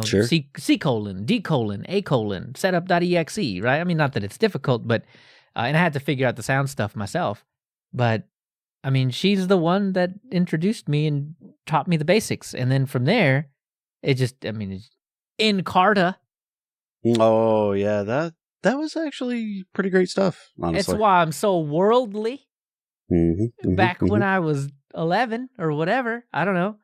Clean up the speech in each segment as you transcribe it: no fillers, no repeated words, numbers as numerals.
Sure. C colon, D colon, A colon, setup.exe, right? I mean, not that it's difficult, but, and I had to figure out the sound stuff myself. But, I mean, she's the one that introduced me and taught me the basics. And then from there, it's Encarta. Oh, yeah, that was actually pretty great stuff, honestly. That's why I'm so worldly. Back when I was 11 or whatever, I don't know.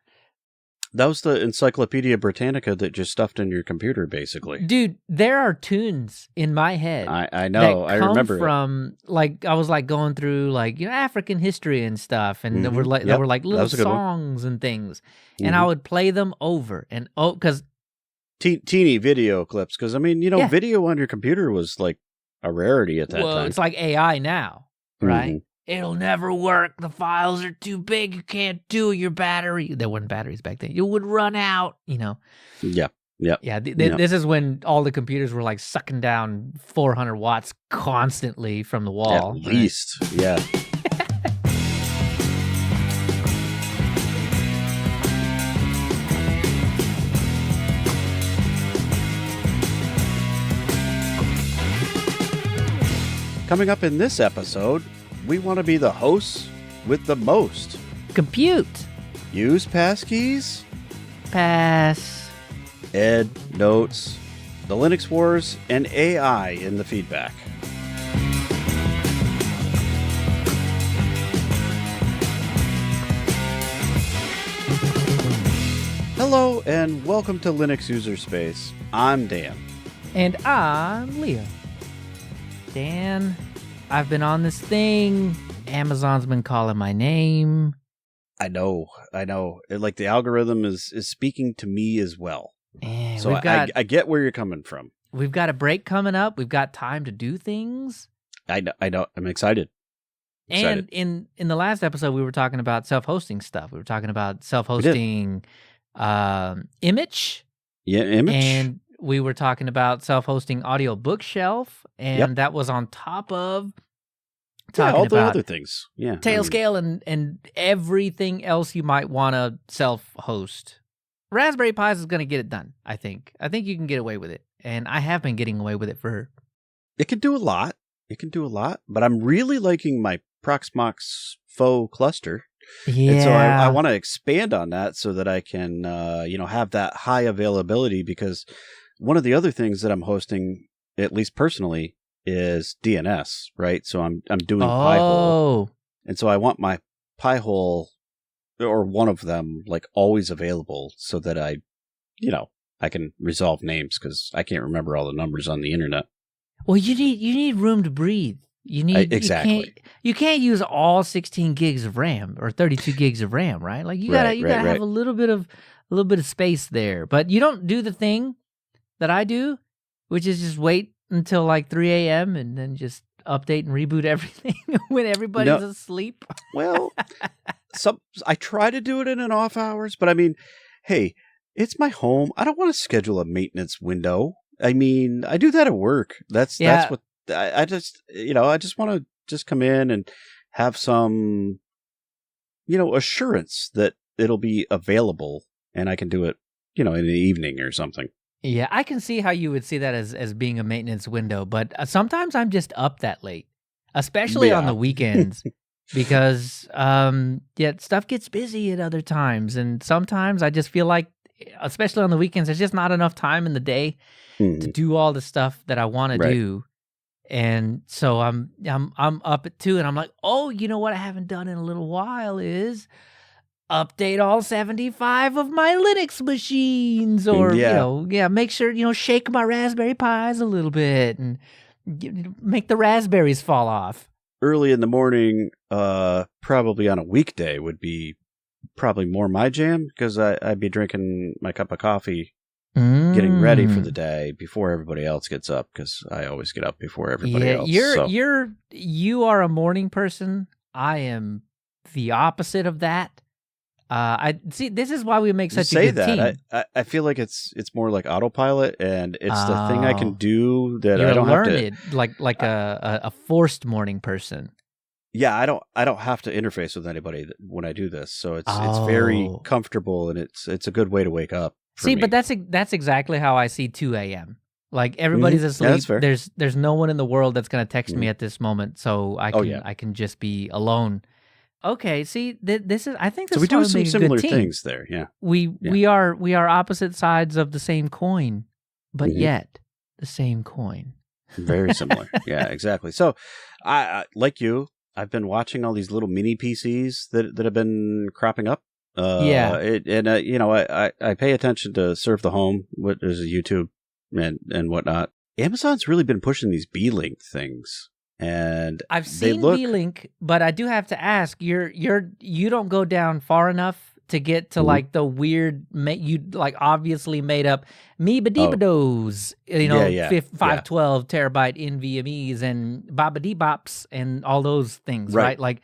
That was the Encyclopedia Britannica that just stuffed in your computer, basically. Dude, there are tunes in my head. I know. I remember from I was like going through African history and stuff, and there were like little songs and things, and I would play them over and because teeny video clips. Because video on your computer was like a rarity at that time. Well, it's like AI now, right? It'll never work. The files are too big. You can't do your battery. There weren't batteries back then. You would run out, Yeah. Yeah. This is when all the computers were like sucking down 400 watts constantly from the wall. At least. Yeah. Coming up in this episode, we want to be the hosts with the most. Compute. Use passkeys. Pass. Ed, notes, the Linux wars, and AI in the feedback. Hello, and welcome to Linux User Space. I'm Dan. And I'm Leo. Dan, I've been on this thing. Amazon's been calling my name. I know. Like the algorithm is speaking to me as well. So I get where you're coming from. We've got a break coming up. We've got time to do things. I know. I'm excited. And in the last episode, we were talking about self-hosting stuff. We were talking about self-hosting image. Yeah, image. And we were talking about self-hosting audio bookshelf. And that was on top of talking all the about other things. Yeah. Tailscale and everything else you might want to self-host. Raspberry Pi is going to get it done, I think. I think you can get away with it. And I have been getting away with it for... It can do a lot. But I'm really liking my Proxmox faux cluster. Yeah. And so I want to expand on that so that I can, have that high availability, because one of the other things that I'm hosting, at least personally, is DNS, right? So I'm doing Pi-hole. And so I want my Pi-hole, or one of them, like always available so that I can resolve names, because I can't remember all the numbers on the internet. Well, you need room to breathe. You need exactly. You can't use all 16 gigs of RAM or 32 gigs of RAM, right? Like you gotta have a little bit of space there. But you don't do the thing that I do, which is just wait until like 3 a.m. and then just update and reboot everything when everybody's asleep. Well, I try to do it in an off hours, but I mean, hey, it's my home. I don't want to schedule a maintenance window. I mean, I do that at work. That's what I just, I just want to just come in and have some, assurance that it'll be available and I can do it, in the evening or something. Yeah, I can see how you would see that as being a maintenance window, but sometimes I'm just up that late, especially on the weekends, because stuff gets busy at other times, and sometimes I just feel like, especially on the weekends, there's just not enough time in the day to do all the stuff that I want to do, and so I'm up at 2, and I'm like, oh, you know what I haven't done in a little while is update all 75 of my Linux machines, or make sure shake my Raspberry Pis a little bit and make the raspberries fall off. Early in the morning, probably on a weekday, would be probably more my jam, because I'd be drinking my cup of coffee, getting ready for the day before everybody else ggets up, because I always get up before everybody else. You are a morning person. I am the opposite of that. I see. This is why we make such a good team. I feel like it's more like autopilot, and it's the thing I can do that I don't have to like a forced morning person. Yeah, I don't have to interface with anybody when I do this, so it's very comfortable, and it's a good way to wake up See, me. but that's exactly how I see 2 a.m. Like everybody's asleep. Yeah, that's fair. There's no one in the world that's gonna text me at this moment, so I can just be alone. Okay, see, this is I think this so we is why do some make a similar good team. things there. Yeah, We are opposite sides of the same coin, but yet the same coin. Very similar. Yeah, exactly. So, I like you. I've been watching all these little mini PCs that have been cropping up. I pay attention to Serve the Home, what is YouTube and whatnot. Amazon's really been pushing these B-Link things, and I've seen B-Link, but I do have to ask, you don't go down far enough to get to like the weird, obviously made up Meebadibados, 512 terabyte NVMe's and Babadibops and all those things, right? Like,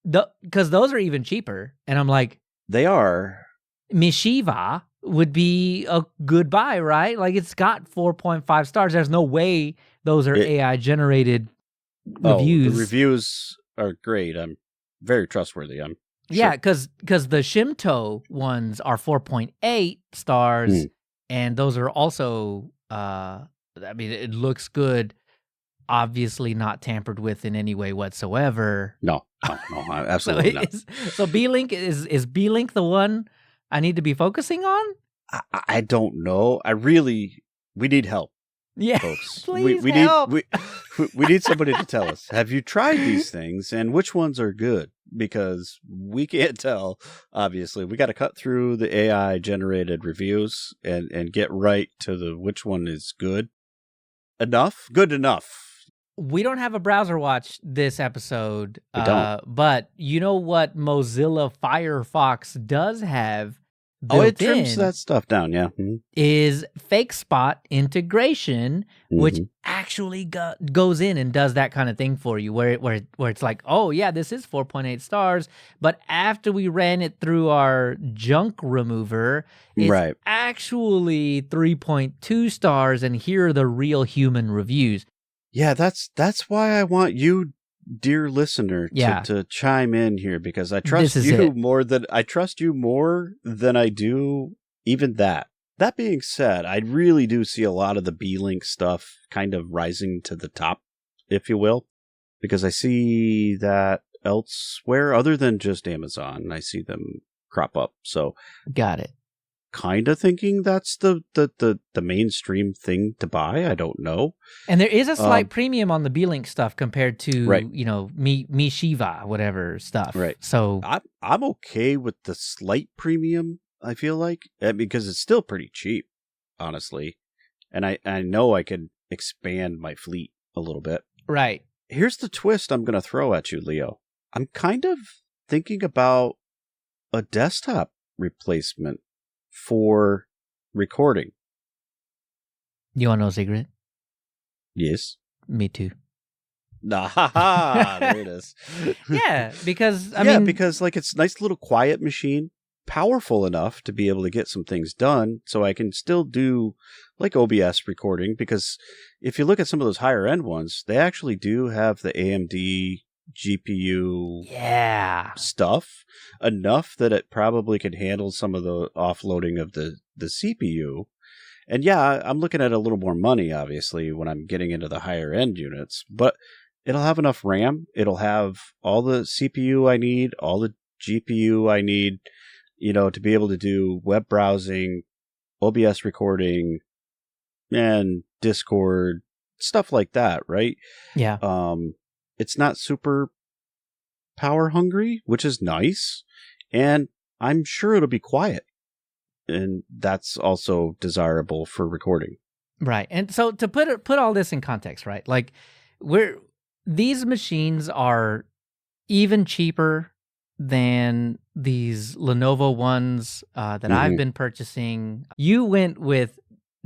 because those are even cheaper, and I'm like, they are. Mishiva would be a good buy, right? Like, it's got 4.5 stars. There's no way those are AI generated reviews. The reviews are great. I'm very trustworthy. I'm sure. Yeah, because the Shimto ones are 4.8 stars, and those are also, it looks good. Obviously not tampered with in any way whatsoever. No, absolutely not. So B-Link, is B-Link the one I need to be focusing on? I don't know. We need help. Yeah, folks. Please help. We need somebody to tell us. Have you tried these things, and which ones are good? Because we can't tell. Obviously, we got to cut through the AI generated reviews and get right to which one is good enough. We don't have a browser watch this episode. We don't. But you know what Mozilla Firefox does have? It trims that stuff down, yeah. Is fake spot integration, which actually goes in and does that kind of thing for you, where it's like, oh yeah, this is 4.8 stars, but after we ran it through our junk remover, it's actually 3.2 stars, and here are the real human reviews. Yeah, that's why I want you, dear listener, to chime in here, because I trust you more than I do even that. That being said, I really do see a lot of the B-Link stuff kind of rising to the top, if you will, because I see that elsewhere other than just Amazon. I see them crop up. So got it. Kind of thinking that's the mainstream thing to buy. I don't know. And there is a slight premium on the B-Link stuff compared to Mishiva, whatever stuff. Right. So I'm okay with the slight premium, I feel like, because it's still pretty cheap, honestly. And I know I can expand my fleet a little bit. Right. Here's the twist I'm going to throw at you, Leo. I'm kind of thinking about a desktop replacement for recording. You want to know a secret? Yes. Me too. There it is. Yeah, because because like it's a nice little quiet machine, powerful enough to be able to get some things done, so I can still do like OBS recording, because if you look at some of those higher end ones, they actually do have the AMD GPU stuff enough that it probably could handle some of the offloading of the CPU. And I'm looking at a little more money, obviously, when I'm getting into the higher end units, but it'll have enough RAM. It'll have all the CPU I need, all the GPU I need, to be able to do web browsing, OBS recording, and Discord, stuff like that, right? Yeah. It's not super power hungry, which is nice, and I'm sure it'll be quiet, and that's also desirable for recording. Right. And so to put all this in context, right? Like these machines are even cheaper than these Lenovo ones that I've been purchasing. You went with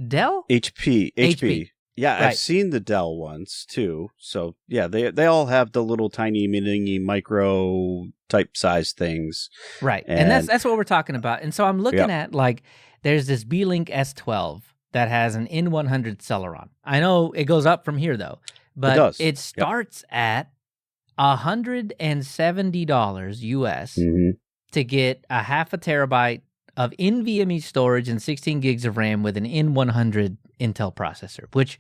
Dell? HP. Yeah, right. I've seen the Dell ones too. So yeah, they all have the little tiny mini micro type size things. Right. And that's what we're talking about. And so I'm looking at, like, there's this B-Link S12 that has an N100 Celeron. I know it goes up from here though, but it starts at $170 US to get a half a terabyte of NVMe storage and 16 gigs of RAM with an N100 Intel processor, which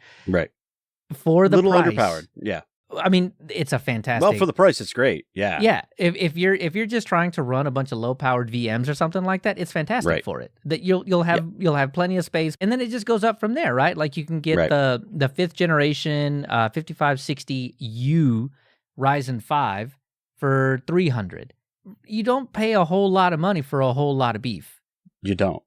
for the little price, underpowered. Yeah. I mean, it's a fantastic. Well, for the price, it's great. Yeah. Yeah. If you're just trying to run a bunch of low-powered VMs or something like that, it's fantastic for it. That you'll have plenty of space, and then it just goes up from there, right? Like you can get the 5th generation 5560U Ryzen 5 for $300. You don't pay a whole lot of money for a whole lot of beef. You don't.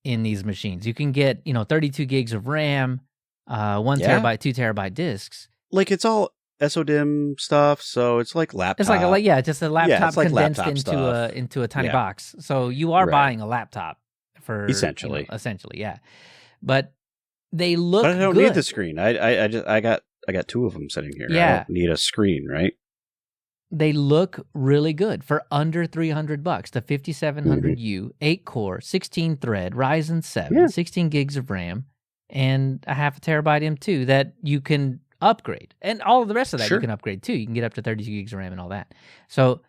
In these machines, you can get 32 gigs of RAM, 1 terabyte, 2 terabyte discs. Like it's all SODIMM stuff, so it's like laptop. It's like just a laptop like condensed laptop into a tiny box. So you are buying a laptop for essentially, yeah. But they look. But I don't good. need the screen. I got 2 of them sitting here. Yeah. I don't need a screen, right? They look really good for under $300. The 5700U, 8-core, 16-thread, Ryzen 7, 16 gigs of RAM, and a half a terabyte M2 that you can upgrade. And all of the rest of that you can upgrade too. You can get up to 32 gigs of RAM and all that. So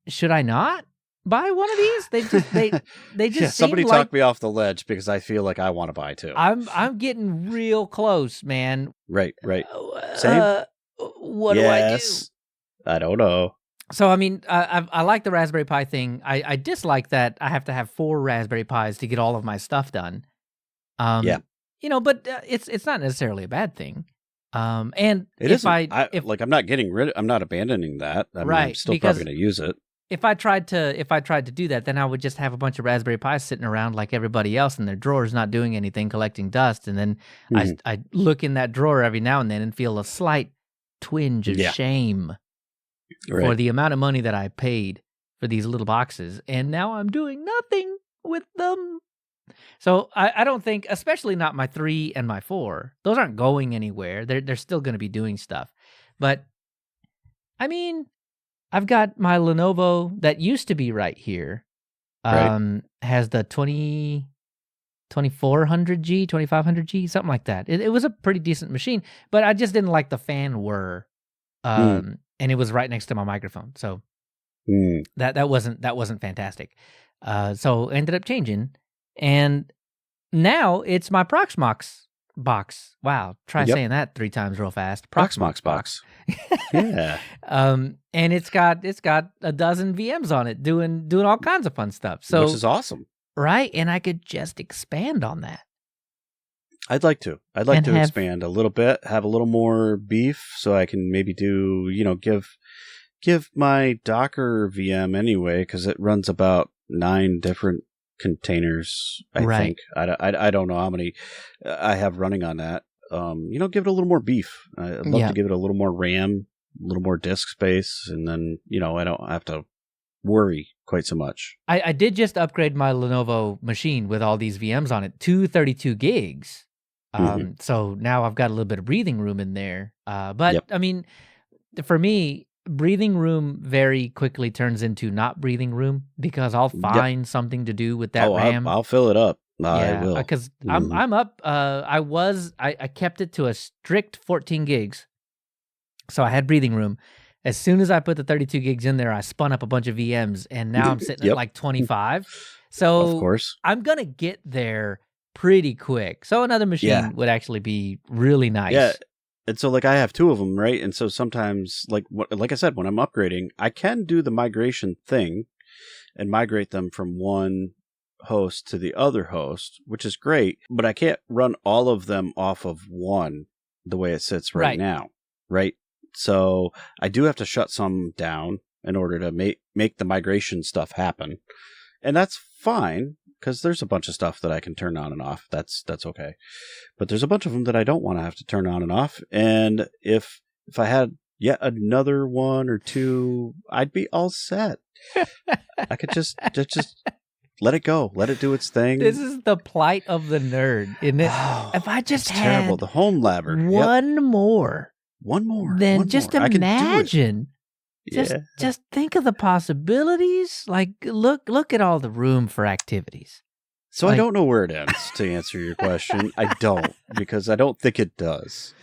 should I not buy one of these? They just somebody seem talked me off the ledge because I feel like I want to buy too. I'm getting real close, man. Right. Same. What do I do? I don't know. So, I mean, I like the Raspberry Pi thing. I dislike that I have to have 4 Raspberry Pis to get all of my stuff done. But it's not necessarily a bad thing. And it isn't. I'm not getting rid. I'm not abandoning that. I'm still probably going to use it. If I tried to do that, then I would just have a bunch of Raspberry Pis sitting around like everybody else in their drawers, not doing anything, collecting dust, and then I look in that drawer every now and then and feel a slight twinge of shame for the amount of money that I paid for these little boxes, and now I'm doing nothing with them. So I don't think, especially not my 3 and my 4, those aren't going anywhere. They're still going to be doing stuff. But I mean, I've got my Lenovo that used to be right here. Has the 2400G, 2500G, something like that. It was a pretty decent machine, but I just didn't like the fan whir. And it was right next to my microphone. So that wasn't fantastic. So ended up changing. And now it's my Proxmox box. Wow. Try saying that 3 times real fast. Proxmox box. Yeah. And it's got a dozen VMs on it doing all kinds of fun stuff. So which is awesome. Right. And I could just expand on that. I'd like to expand a little bit, have a little more beef so I can maybe do, give my Docker VM anyway, because it runs about 9 different containers, I think. I don't know how many I have running on that. Give it a little more beef. I'd love to give it a little more RAM, a little more disk space, and then, I don't have to worry quite so much. I did just upgrade my Lenovo machine with all these VMs on it to 32 gigs. So now I've got a little bit of breathing room in there. But I mean, for me, breathing room very quickly turns into not breathing room because I'll find something to do with that RAM. I'll fill it up. I will. Because I'm up. I kept it to a strict 14 gigs. So I had breathing room. As soon as I put the 32 gigs in there, I spun up a bunch of VMs, and now I'm sitting at like 25. So of course, I'm going to get there pretty quick. So another machine would actually be really nice. Yeah. And so, I have 2 of them, right? And so sometimes, like I said, when I'm upgrading, I can do the migration thing and migrate them from one host to the other host, which is great. But I can't run all of them off of one the way it sits right now, right? So I do have to shut some down in order to make the migration stuff happen. And that's fine, because there's a bunch of stuff that I can turn on and off. That's okay. But there's a bunch of them that I don't want to have to turn on and off. And if I had yet another 1 or 2, I'd be all set. I could just let it go. Let it do its thing. This is the plight of the nerd, isn't it? Oh, if I just had terrible. The home labber. One more. Then just imagine. Just think of the possibilities. Like, look at all the room for activities. So I don't know where it ends, to answer your question. I don't, because I don't think it does.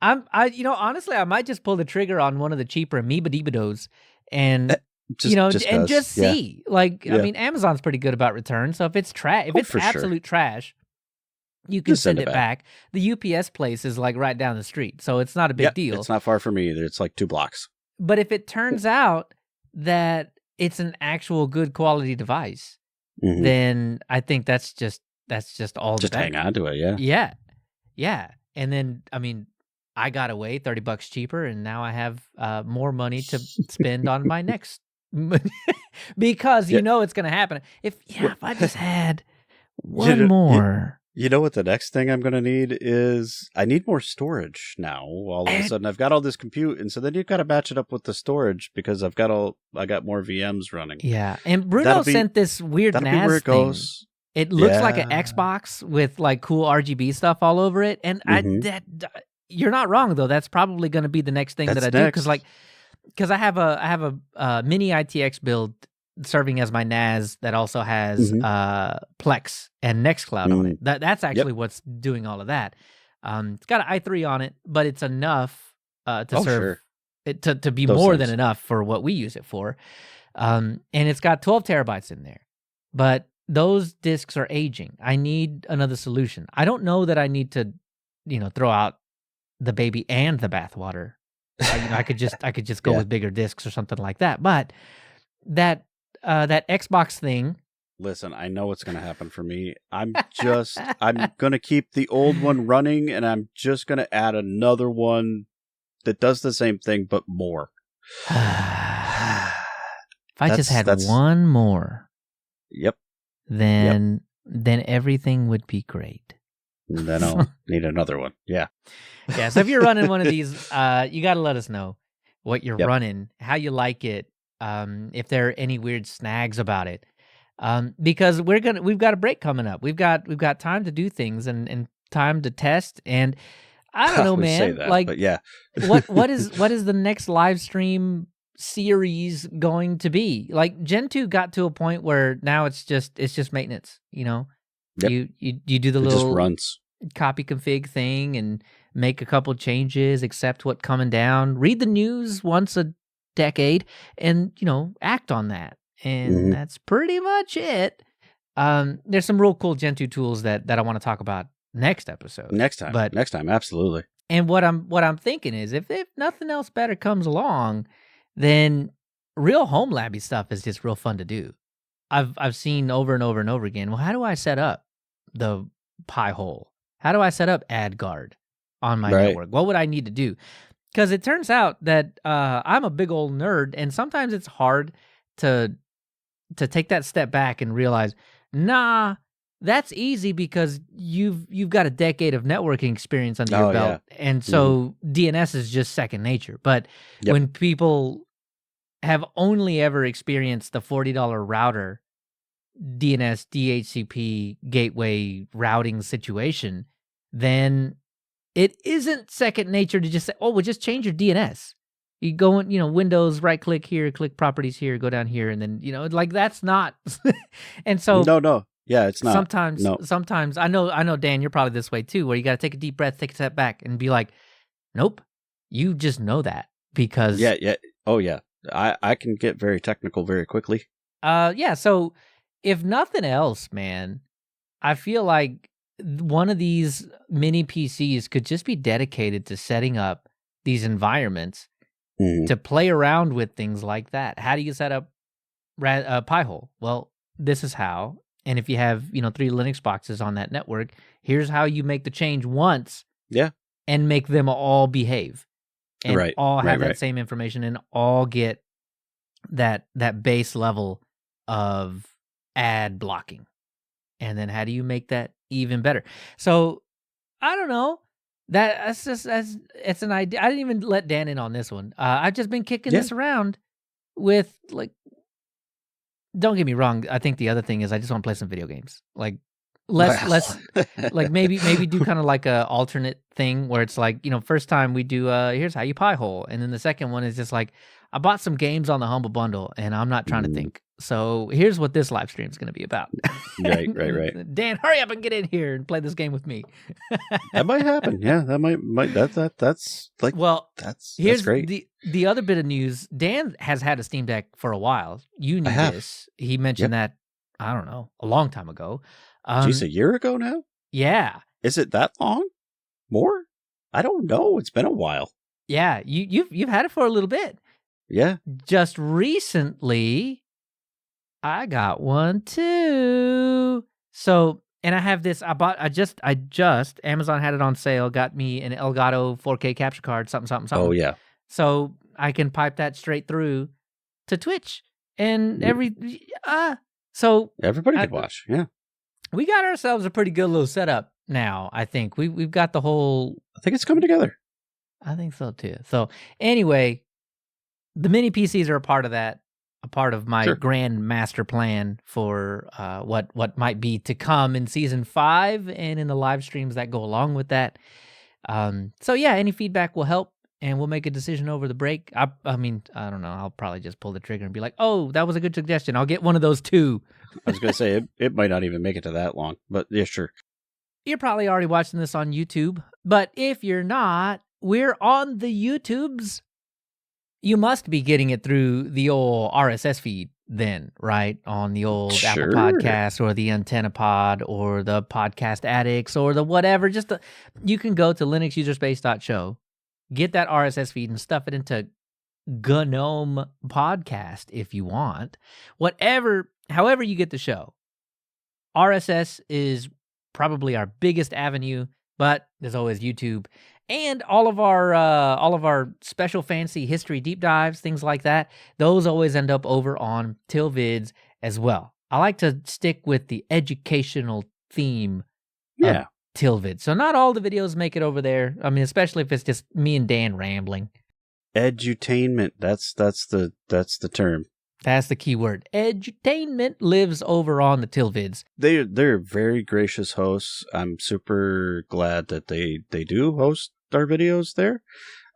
Honestly, I might just pull the trigger on one of the cheaper Amoeba Deebidos and and just Yeah. see. Like, I mean, Amazon's pretty good about returns. So if it's trash, if it's absolute trash, you can send it back. The UPS place is like right down the street, so it's not a big deal. It's not far from me either. It's like 2 blocks. But if it turns out that it's an actual good quality device, then I think that's just all. Just hang on to it, yeah. And then, I mean, I got away $30 cheaper, and now I have more money to spend on my next, because you know it's going to happen. If I just had one more. You know what the next thing I'm going to need is? I need more storage now. All of a sudden, I've got all this compute, and so then you've got to match it up with the storage because I got more VMs running. Yeah, and Bruno sent this weird NAS thing. It looks like an Xbox with like cool RGB stuff all over it, and you're not wrong though. That's probably going to be the next thing that I do because I have a mini ITX build serving as my NAS that also has Plex and Nextcloud on it. That's actually what's doing all of that. It's got an i3 on it, but it's enough to serve it to be more than enough for what we use it for. And it's got 12 terabytes in there, but those disks are aging. I need another solution. I don't know that I need to, throw out the baby and the bathwater. I could just go with bigger disks or something like that. But that Xbox thing. Listen, I know what's going to happen for me. I'm going to keep the old one running, and I'm just going to add another one that does the same thing, but more. If I just had one more. Yep. Then everything would be great. And then I'll need another one. Yeah. Yeah. So if you're running one of these, you got to let us know what you're running, how you like it. If there are any weird snags about it, because we've got a break coming up. We've got time to do things and time to test. And I don't know, man. Say that, but yeah. what is the next live stream series going to be? Like Gen 2 got to a point where now it's just maintenance. You do the little just runs. Copy config thing and make a couple changes, accept what's coming down, read the news once a decade, and act on that, and that's pretty much it. There's some real cool Gen 2 tools that I want to talk about next episode. Next time, absolutely. And what I'm thinking is if nothing else better comes along, then real home labby stuff is just real fun to do. I've seen over and over and over again. Well, how do I set up the Pi hole? How do I set up AdGuard on my network? What would I need to do? Because it turns out that I'm a big old nerd, and sometimes it's hard to take that step back and realize, nah, that's easy because you've got a decade of networking experience under your belt, and so DNS is just second nature. But when people have only ever experienced the $40 router DNS DHCP gateway routing situation, then it isn't second nature to just say, oh, well, just change your DNS. You go in, Windows, right click here, click properties here, go down here, and then, like that's not. And so no. Yeah, it's not. Sometimes I know, Dan, you're probably this way too, where you got to take a deep breath, take a step back and be like, nope, you just know that because. Yeah. Oh yeah. I can get very technical very quickly. So if nothing else, man, I feel like one of these mini PCs could just be dedicated to setting up these environments to play around with things like that. How do you set up Pi-hole? Well, this is how. And if you have, 3 Linux boxes on that network, here's how you make the change once. Yeah. And make them all behave. And all have that same information and all get that base level of ad blocking. And then how do you make that even better? So I don't know. It's an idea. I didn't even let Dan in on this one. I've just been kicking this around with don't get me wrong. I think the other thing is I just want to play some video games. Let's maybe do kind of like a alternate thing where it's like, first time we do here's how you Pi-hole, and then the second one is just like I bought some games on the Humble Bundle and I'm not trying to think. So here's what this live stream is going to be about. Right. Dan, hurry up and get in here and play this game with me. That might happen. Yeah, that might that's like, well, that's great. The other bit of news. Dan has had a Steam Deck for a while. You knew this. He mentioned that, I don't know, a long time ago. Geez, a year ago now? Yeah. Is it that long? More? I don't know. It's been a while. Yeah, you've had it for a little bit. Yeah. Just recently, I got one too. So, and I have this. I just Amazon had it on sale. Got me an Elgato 4K capture card. Something. Oh yeah. So I can pipe that straight through to Twitch and so everybody could watch. Yeah. We got ourselves a pretty good little setup now. I think we've got the whole. I think it's coming together. I think so too. So anyway, the mini PCs are a part of that. A part of my grand master plan for what might be to come in season 5 and in the live streams that go along with that. So yeah, any feedback will help, and we'll make a decision over the break. I mean, I don't know. I'll probably just pull the trigger and be like, "Oh, that was a good suggestion. I'll get one of those too." I was going to say it might not even make it to that long, but yeah, sure. You're probably already watching this on YouTube, but if you're not, we're on the YouTubes. You must be getting it through the old RSS feed then, right? On the old Apple Podcasts or the Antenna Pod or the Podcast Addicts or the whatever. You can go to linuxuserspace.show, get that RSS feed and stuff it into GNOME Podcast if you want. However you get the show. RSS is probably our biggest avenue, but there's always YouTube. And all of our special fancy history deep dives, things like that, those always end up over on TillVids as well. I like to stick with the educational theme of TillVids. So not all the videos make it over there. I mean, especially if it's just me and Dan rambling. Edutainment, that's the term. That's the key word. Edutainment lives over on the TillVids. They're very gracious hosts. I'm super glad that they do host our videos there.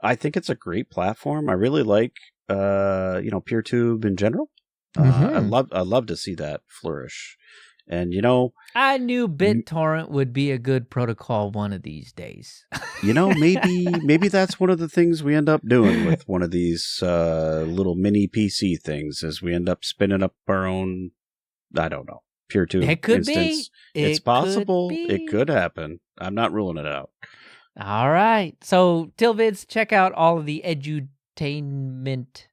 I think it's a great platform. I really like PeerTube in general. I love to see that flourish. And I knew BitTorrent would be a good protocol one of these days. Maybe that's one of the things we end up doing with one of these little mini PC things, is we end up spinning up our own, I don't know, PeerTube it could instance. Be. It's possible. It could happen. I'm not ruling it out. All right. So TillVids, check out all of the edutainment.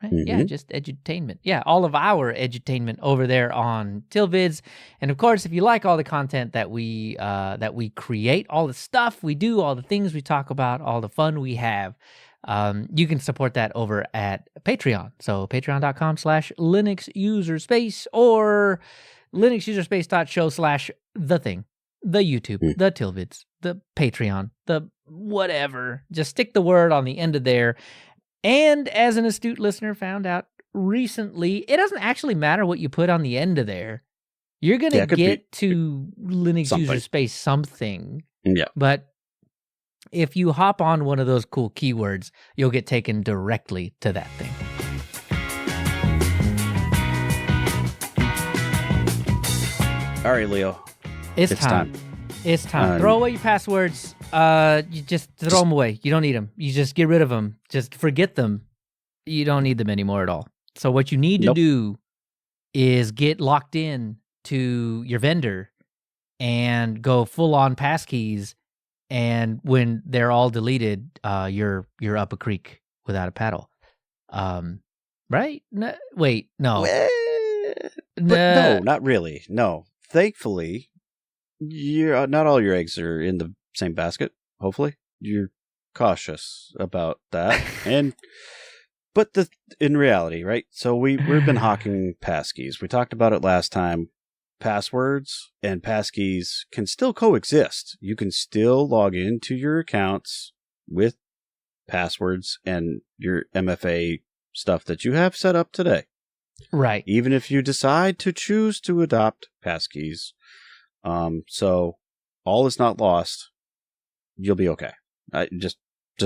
Right? Mm-hmm. Yeah, just edutainment. Yeah, all of our edutainment over there on TillVids. And of course, if you like all the content that we create, all the stuff we do, all the things we talk about, all the fun we have, you can support that over at Patreon. So patreon.com/LinuxUserspace or linuxuserspace.show/the YouTube, the TillVids, the Patreon, the whatever. Just stick the word on the end of there. And as an astute listener found out recently, it doesn't actually matter what you put on the end of there. You're going to get to Linux User Space something. Yeah. But if you hop on one of those cool keywords, you'll get taken directly to that thing. All right, Leo. It's time. It's time. Throw away your passwords. You just throw them away. You don't need them. You just get rid of them. Just forget them. You don't need them anymore at all. So what you need to do is get locked in to your vendor and go full on passkeys. And when they're all deleted, you're up a creek without a paddle. Right? No, wait, no. No, not really. No. Thankfully, not all your eggs are in the same basket. Hopefully, you're cautious about that. But in reality, right? So we've been hawking passkeys. We talked about it last time. Passwords and passkeys can still coexist. You can still log into your accounts with passwords and your MFA stuff that you have set up today. Right. Even if you decide to choose to adopt passkeys. So all is not lost. You'll be okay. Just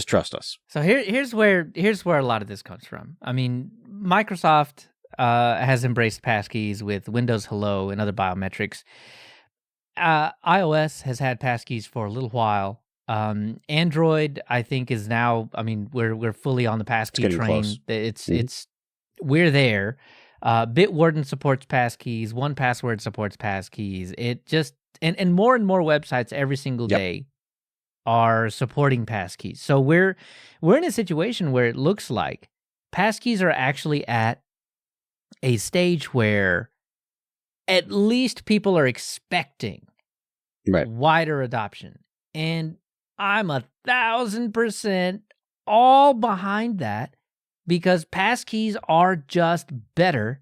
trust us. So here's where a lot of this comes from. I mean, Microsoft has embraced passkeys with Windows Hello and other biometrics. iOS has had passkeys for a little while. Android, I think, is now. I mean, we're fully on the passkey train. Close. It's we're there. Bitwarden supports passkeys. 1Password supports passkeys. It just and more websites every single day are supporting passkeys. So we're in a situation where it looks like passkeys are actually at a stage where at least people are expecting wider adoption. And I'm 1,000% all behind that because passkeys are just better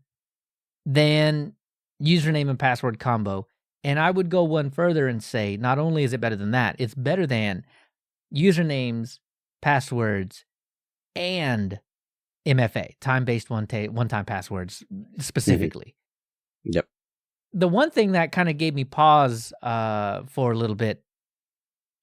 than username and password combo. And I would go one further and say, not only is it better than that, it's better than usernames, passwords, and MFA, time-based one-time passwords specifically. Yep. The one thing that kind of gave me pause for a little bit,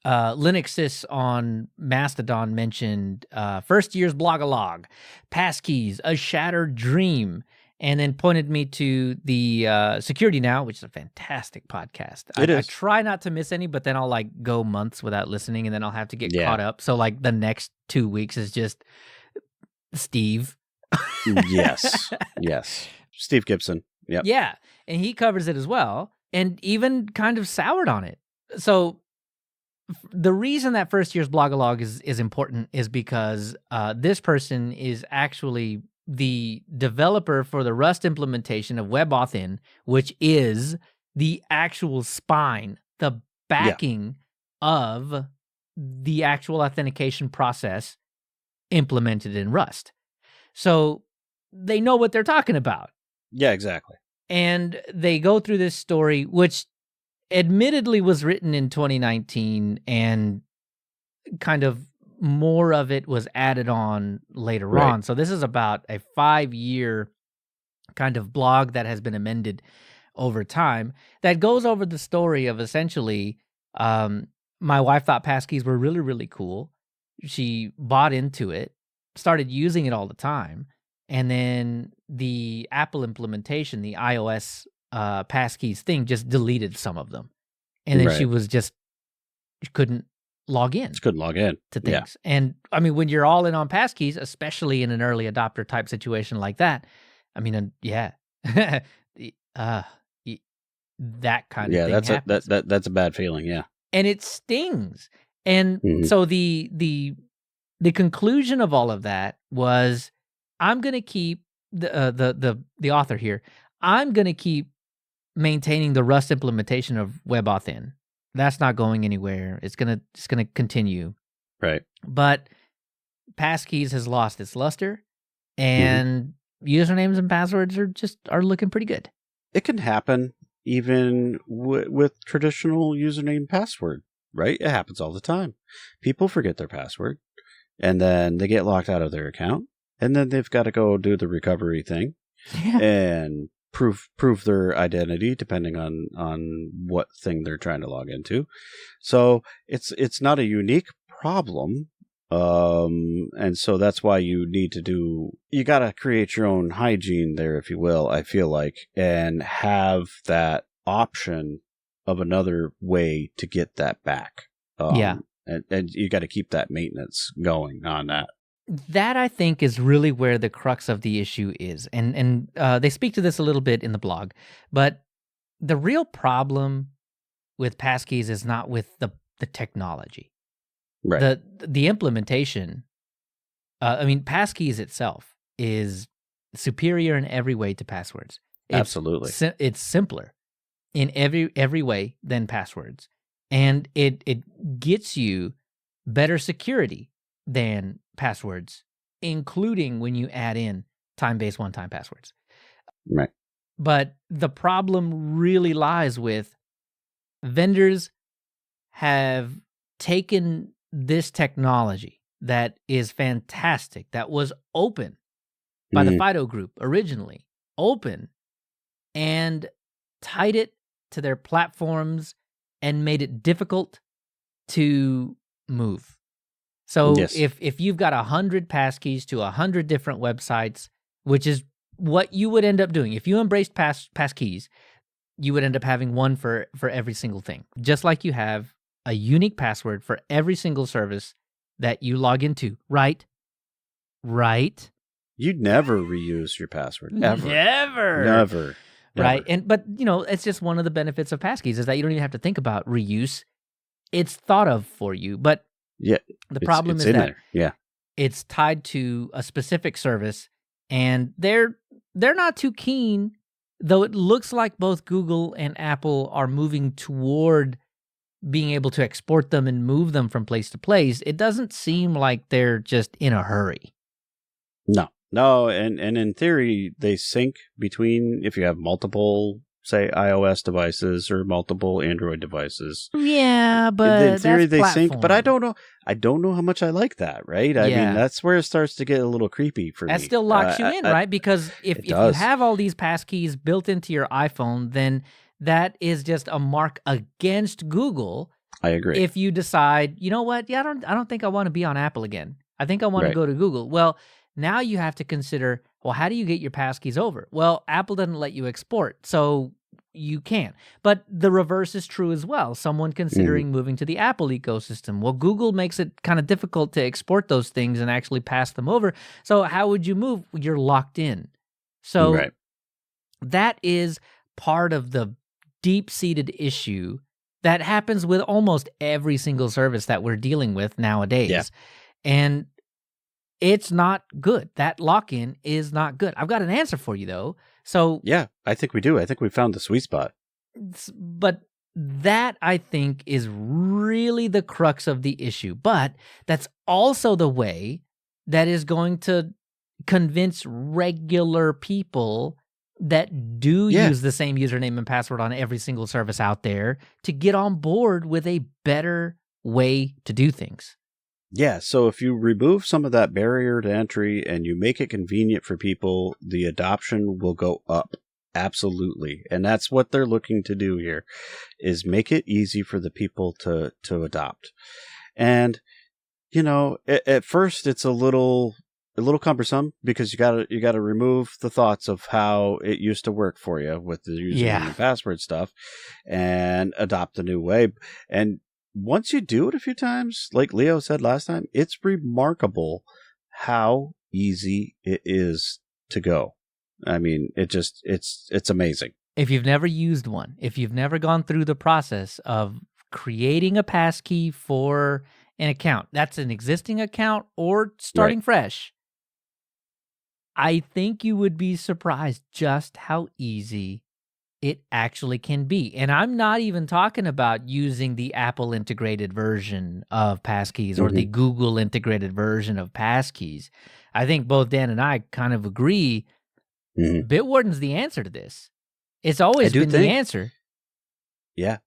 Linuxsys on Mastodon mentioned first year's blogalog, passkeys, a shattered dream, and then pointed me to the Security Now, which is a fantastic podcast. I try not to miss any, but then I'll like go months without listening, and then I'll have to get caught up. So like the next 2 weeks is just Steve. Yes. Steve Gibson. Yep. Yeah, and he covers it as well, and even kind of soured on it. So the reason that first year's blogalog is important is because this person is actually the developer for the Rust implementation of WebAuthn, which is the actual spine, the backing of the actual authentication process implemented in Rust. So they know what they're talking about. Yeah, exactly. And they go through this story, which admittedly was written in 2019, and kind of more of it was added on later on. So this is about a 5-year kind of blog that has been amended over time that goes over the story of essentially, my wife thought passkeys were really, really cool. She bought into it, started using it all the time. And then the Apple implementation, the iOS passkeys thing, just deleted some of them. And then she couldn't log in. Just couldn't log in to things. And I mean, when you're all in on passkeys, especially in an early adopter type situation like that, I mean, that kind of thing happens. That's a bad feeling, yeah. And it stings. And so the conclusion of all of that was, I'm going to keep the author here. I'm going to keep maintaining the Rust implementation of WebAuthn. That's not going anywhere. It's going to continue. Right. But passkeys has lost its luster, and usernames and passwords are looking pretty good. It can happen even with traditional username password, right? It happens all the time. People forget their password, and then they get locked out of their account. And then they've got to go do the recovery thing and prove their identity depending on what thing they're trying to log into. So it's not a unique problem. And so that's why you got to create your own hygiene there, if you will, I feel like, and have that option of another way to get that back. And you got to keep that maintenance going on that. That, I think, is really where the crux of the issue is. And they speak to this a little bit in the blog. But the real problem with passkeys is not with the technology. Right. The implementation, passkeys itself is superior in every way to passwords. Absolutely. It's simpler in every way than passwords. And it gets you better security than passwords, including when you add in time-based one-time passwords. Right. But the problem really lies with vendors have taken this technology that is fantastic, that was open by the FIDO group originally, open, and tied it to their platforms and made it difficult to move. So if you've got 100 passkeys to 100 different websites, which is what you would end up doing, if you embraced passkeys, you would end up having one for every single thing. Just like you have a unique password for every single service that you log into, right? Right? You'd never reuse your password, ever. Never. Right? But, it's just one of the benefits of passkeys is that you don't even have to think about reuse. It's thought of for you. But yeah, the problem is in that there. Yeah. it's tied to a specific service, and they're not too keen, though it looks like both Google and Apple are moving toward being able to export them and move them from place to place. It doesn't seem like they're just in a hurry. No, and in theory, they sync between, if you have multiple, say, iOS devices or multiple Android devices. Yeah, but in theory, they platform. sync, but I don't know. I don't know how much I like that, right? I mean, that's where it starts to get a little creepy for me. That still locks you in, right? Because if you have all these passkeys built into your iPhone, then that is just a mark against Google. I agree. If you decide, you know what? Yeah, I don't think I want to be on Apple again. I think I want to go to Google. Well, now you have to consider, well, how do you get your passkeys over? Well, Apple doesn't let you export, so you can't. But the reverse is true as well. Someone considering moving to the Apple ecosystem. Well, Google makes it kind of difficult to export those things and actually pass them over. So how would you move? You're locked in. So that is part of the deep-seated issue that happens with almost every single service that we're dealing with nowadays. Yeah. And it's not good. That lock-in is not good. I've got an answer for you, though. So yeah, I think we do. I think we found the sweet spot. But that, I think, is really the crux of the issue. But that's also the way that is going to convince regular people that do use the same username and password on every single service out there to get on board with a better way to do things. Yeah, so if you remove some of that barrier to entry and you make it convenient for people, the adoption will go up. Absolutely. And that's what they're looking to do here, is make it easy for the people to adopt. And, at first it's a little cumbersome because you gotta remove the thoughts of how it used to work for you with the username and password stuff and adopt the new way. And once you do it a few times, like Leo said last time, it's remarkable how easy it is to go. I mean, it's amazing. If you've never used one, if you've never gone through the process of creating a passkey for an account, that's an existing account or starting fresh, I think you would be surprised just how easy it actually can be. And I'm not even talking about using the Apple integrated version of passkeys or the Google integrated version of passkeys. I think both Dan and I kind of agree Bitwarden's the answer to this. It's always been the answer. Yeah.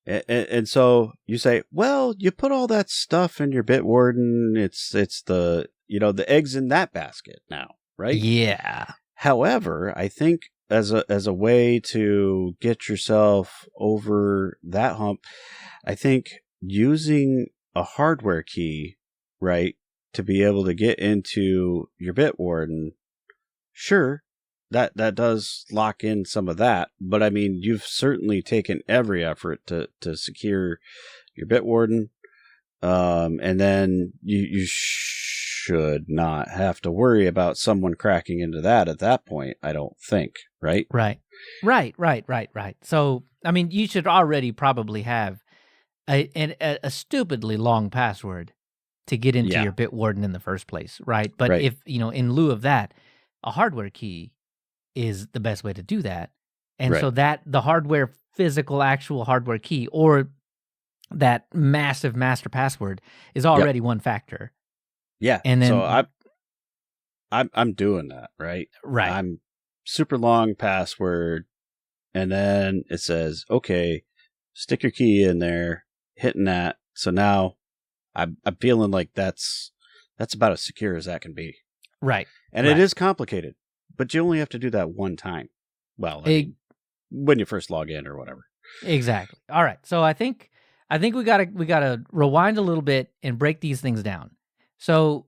And so you say, well, you put all that stuff in your Bitwarden. It's the, the eggs in that basket now, right? Yeah. However, I think as a way to get yourself over that hump, I think using a hardware key, right, to be able to get into your Bitwarden, sure, that does lock in some of that. But I mean, you've certainly taken every effort to secure your Bitwarden, and then you should not have to worry about someone cracking into that at that point, I don't think, right? Right. So, I mean, you should already probably have a stupidly long password to get into your Bitwarden in the first place, right? But if, in lieu of that, a hardware key is the best way to do that. And so that the hardware, physical, actual hardware key, or that massive master password is already one factor. Yeah. And then so I'm doing that, right? Right. I'm super long password, and then it says, okay, stick your key in there, hitting that. So now I'm feeling like that's about as secure as that can be. Right. And it is complicated, but you only have to do that one time. Well, when you first log in or whatever. Exactly. All right. So I think we gotta rewind a little bit and break these things down. So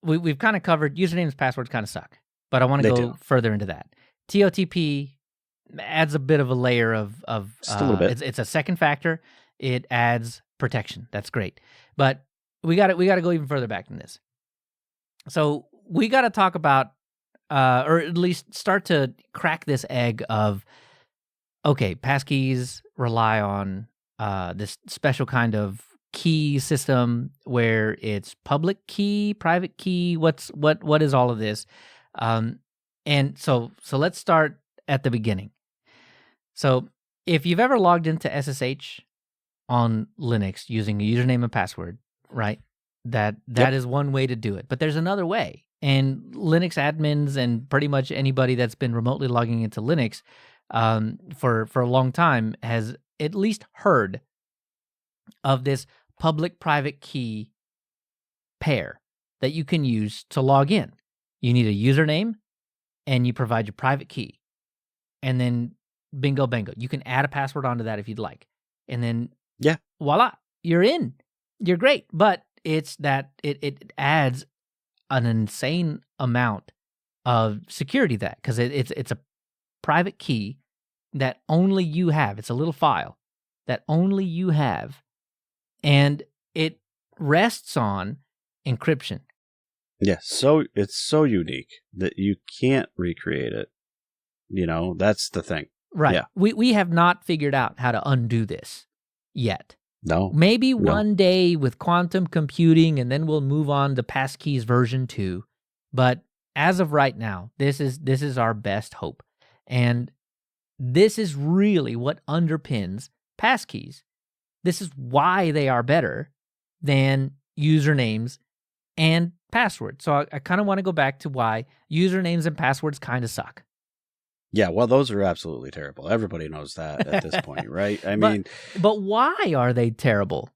we've kind of covered usernames, passwords kind of suck, but I want to go do. further into that. TOTP adds a bit of a layer of Just a little bit. It's a second factor. It adds protection. That's great, but we got to go even further back than this. So we got to talk about, or at least start to crack this egg of, okay, passkeys rely on this special kind of key system where it's public key, private key. What is all of this? And so let's start at the beginning. So if you've ever logged into SSH on Linux using a username and password, right? That is one way to do it. But there's another way. And Linux admins and pretty much anybody that's been remotely logging into Linux for a long time has at least heard of this public-private key pair that you can use to log in. You need a username, and you provide your private key. And then bingo, bango. You can add a password onto that if you'd like. And then voila, you're in. You're great. But it's that it adds an insane amount of security to that, because it's a private key that only you have. It's a little file that only you have, and it rests on encryption. Yeah, so it's so unique that you can't recreate it. That's the thing. Right. Yeah. We have not figured out how to undo this yet. No. Maybe one day with quantum computing, and then we'll move on to Passkeys version 2. But as of right now, this is our best hope. And this is really what underpins Passkeys. This is why they are better than usernames and passwords. So I kind of want to go back to why usernames and passwords kind of suck. Yeah, well, those are absolutely terrible. Everybody knows that at this point, right? I mean, but why are they terrible?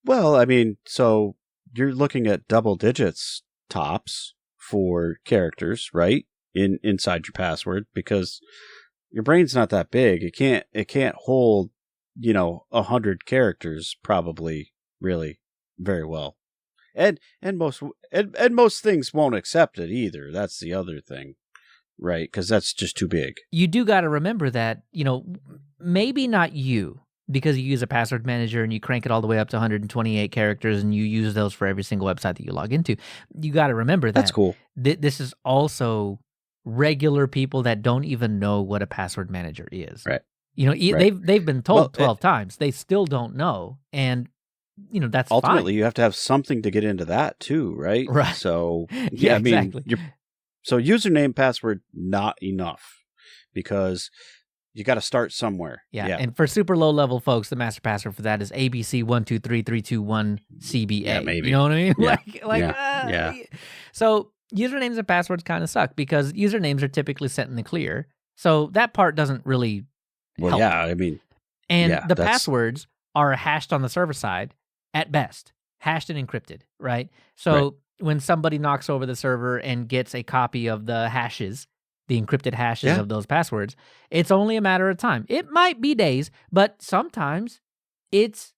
Well, I mean, so you're looking at double digits tops for characters, right? Inside your password, because your brain's not that big. It can't hold, 100 characters probably really very well. And most things won't accept it either. That's the other thing. Right, because that's just too big. You do got to remember that, maybe not you, because you use a password manager and you crank it all the way up to 128 characters and you use those for every single website that you log into. You got to remember that. That's cool. This is also regular people that don't even know what a password manager is. Right. They've been told 12 times. They still don't know. And, that's ultimately, fine. you have to have something to get into that too, right? Right. So, yeah, I mean, exactly. So username, password, not enough, because you got to start somewhere. Yeah, and for super low level folks, the master password for that is ABC123321CBA. Yeah, maybe. You know what I mean? Yeah. So usernames and passwords kind of suck, because usernames are typically set in the clear. So that part doesn't really help. Yeah, I mean. And the passwords are hashed on the server side at best, hashed and encrypted, right? So when somebody knocks over the server and gets a copy of the hashes, the encrypted hashes of those passwords, it's only a matter of time. It might be days, but sometimes it's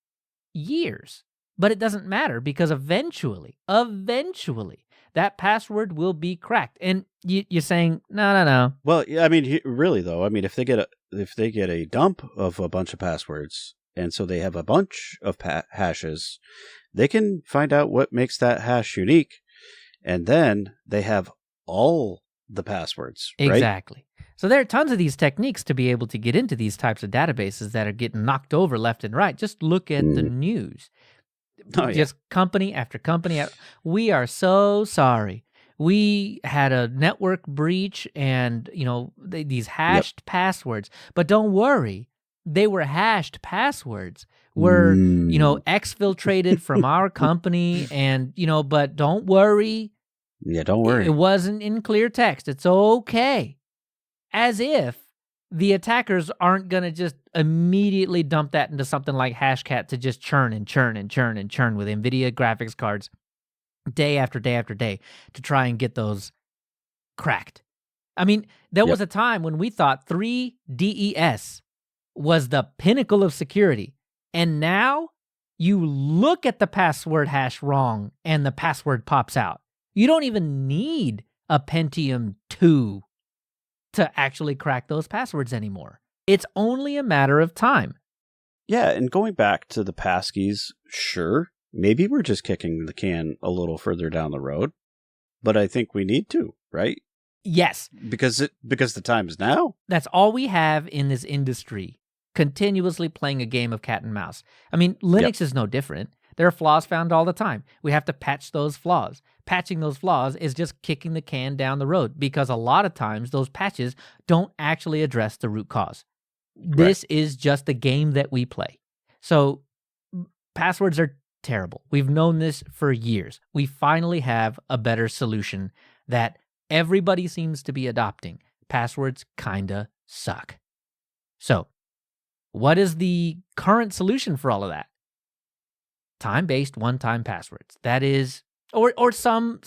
years. But it doesn't matter, because eventually, that password will be cracked. And you're saying, no. Well, yeah, I mean, really though, I mean, if they get a dump of a bunch of passwords, and so they have a bunch of hashes, they can find out what makes that hash unique, and then they have all the passwords, right? Exactly. So there are tons of these techniques to be able to get into these types of databases that are getting knocked over left and right. Just look at the news. Just company after company. We are so sorry. We had a network breach and, these hashed passwords. But don't worry. They were hashed passwords. Were, exfiltrated from our company, and, but don't worry. Yeah, don't worry. It wasn't in clear text. It's okay. As if the attackers aren't going to just immediately dump that into something like Hashcat to just churn and churn and churn and churn with NVIDIA graphics cards day after day after day to try and get those cracked. I mean, there was a time when we thought 3DES was the pinnacle of security. And now you look at the password hash wrong and the password pops out. You don't even need a Pentium 2 to actually crack those passwords anymore. It's only a matter of time. Yeah, and going back to the passkeys, sure, maybe we're just kicking the can a little further down the road, but I think we need to, right? Yes. Because the time is now. That's all we have in this industry, continuously playing a game of cat and mouse. I mean, Linux is no different. There are flaws found all the time. We have to patch those flaws. Patching those flaws is just kicking the can down the road because a lot of times those patches don't actually address the root cause. This is just the game that we play. So passwords are terrible. We've known this for years. We finally have a better solution that everybody seems to be adopting. Passwords kinda suck. So, what is the current solution for all of that? Time-based one-time passwords. That is, or some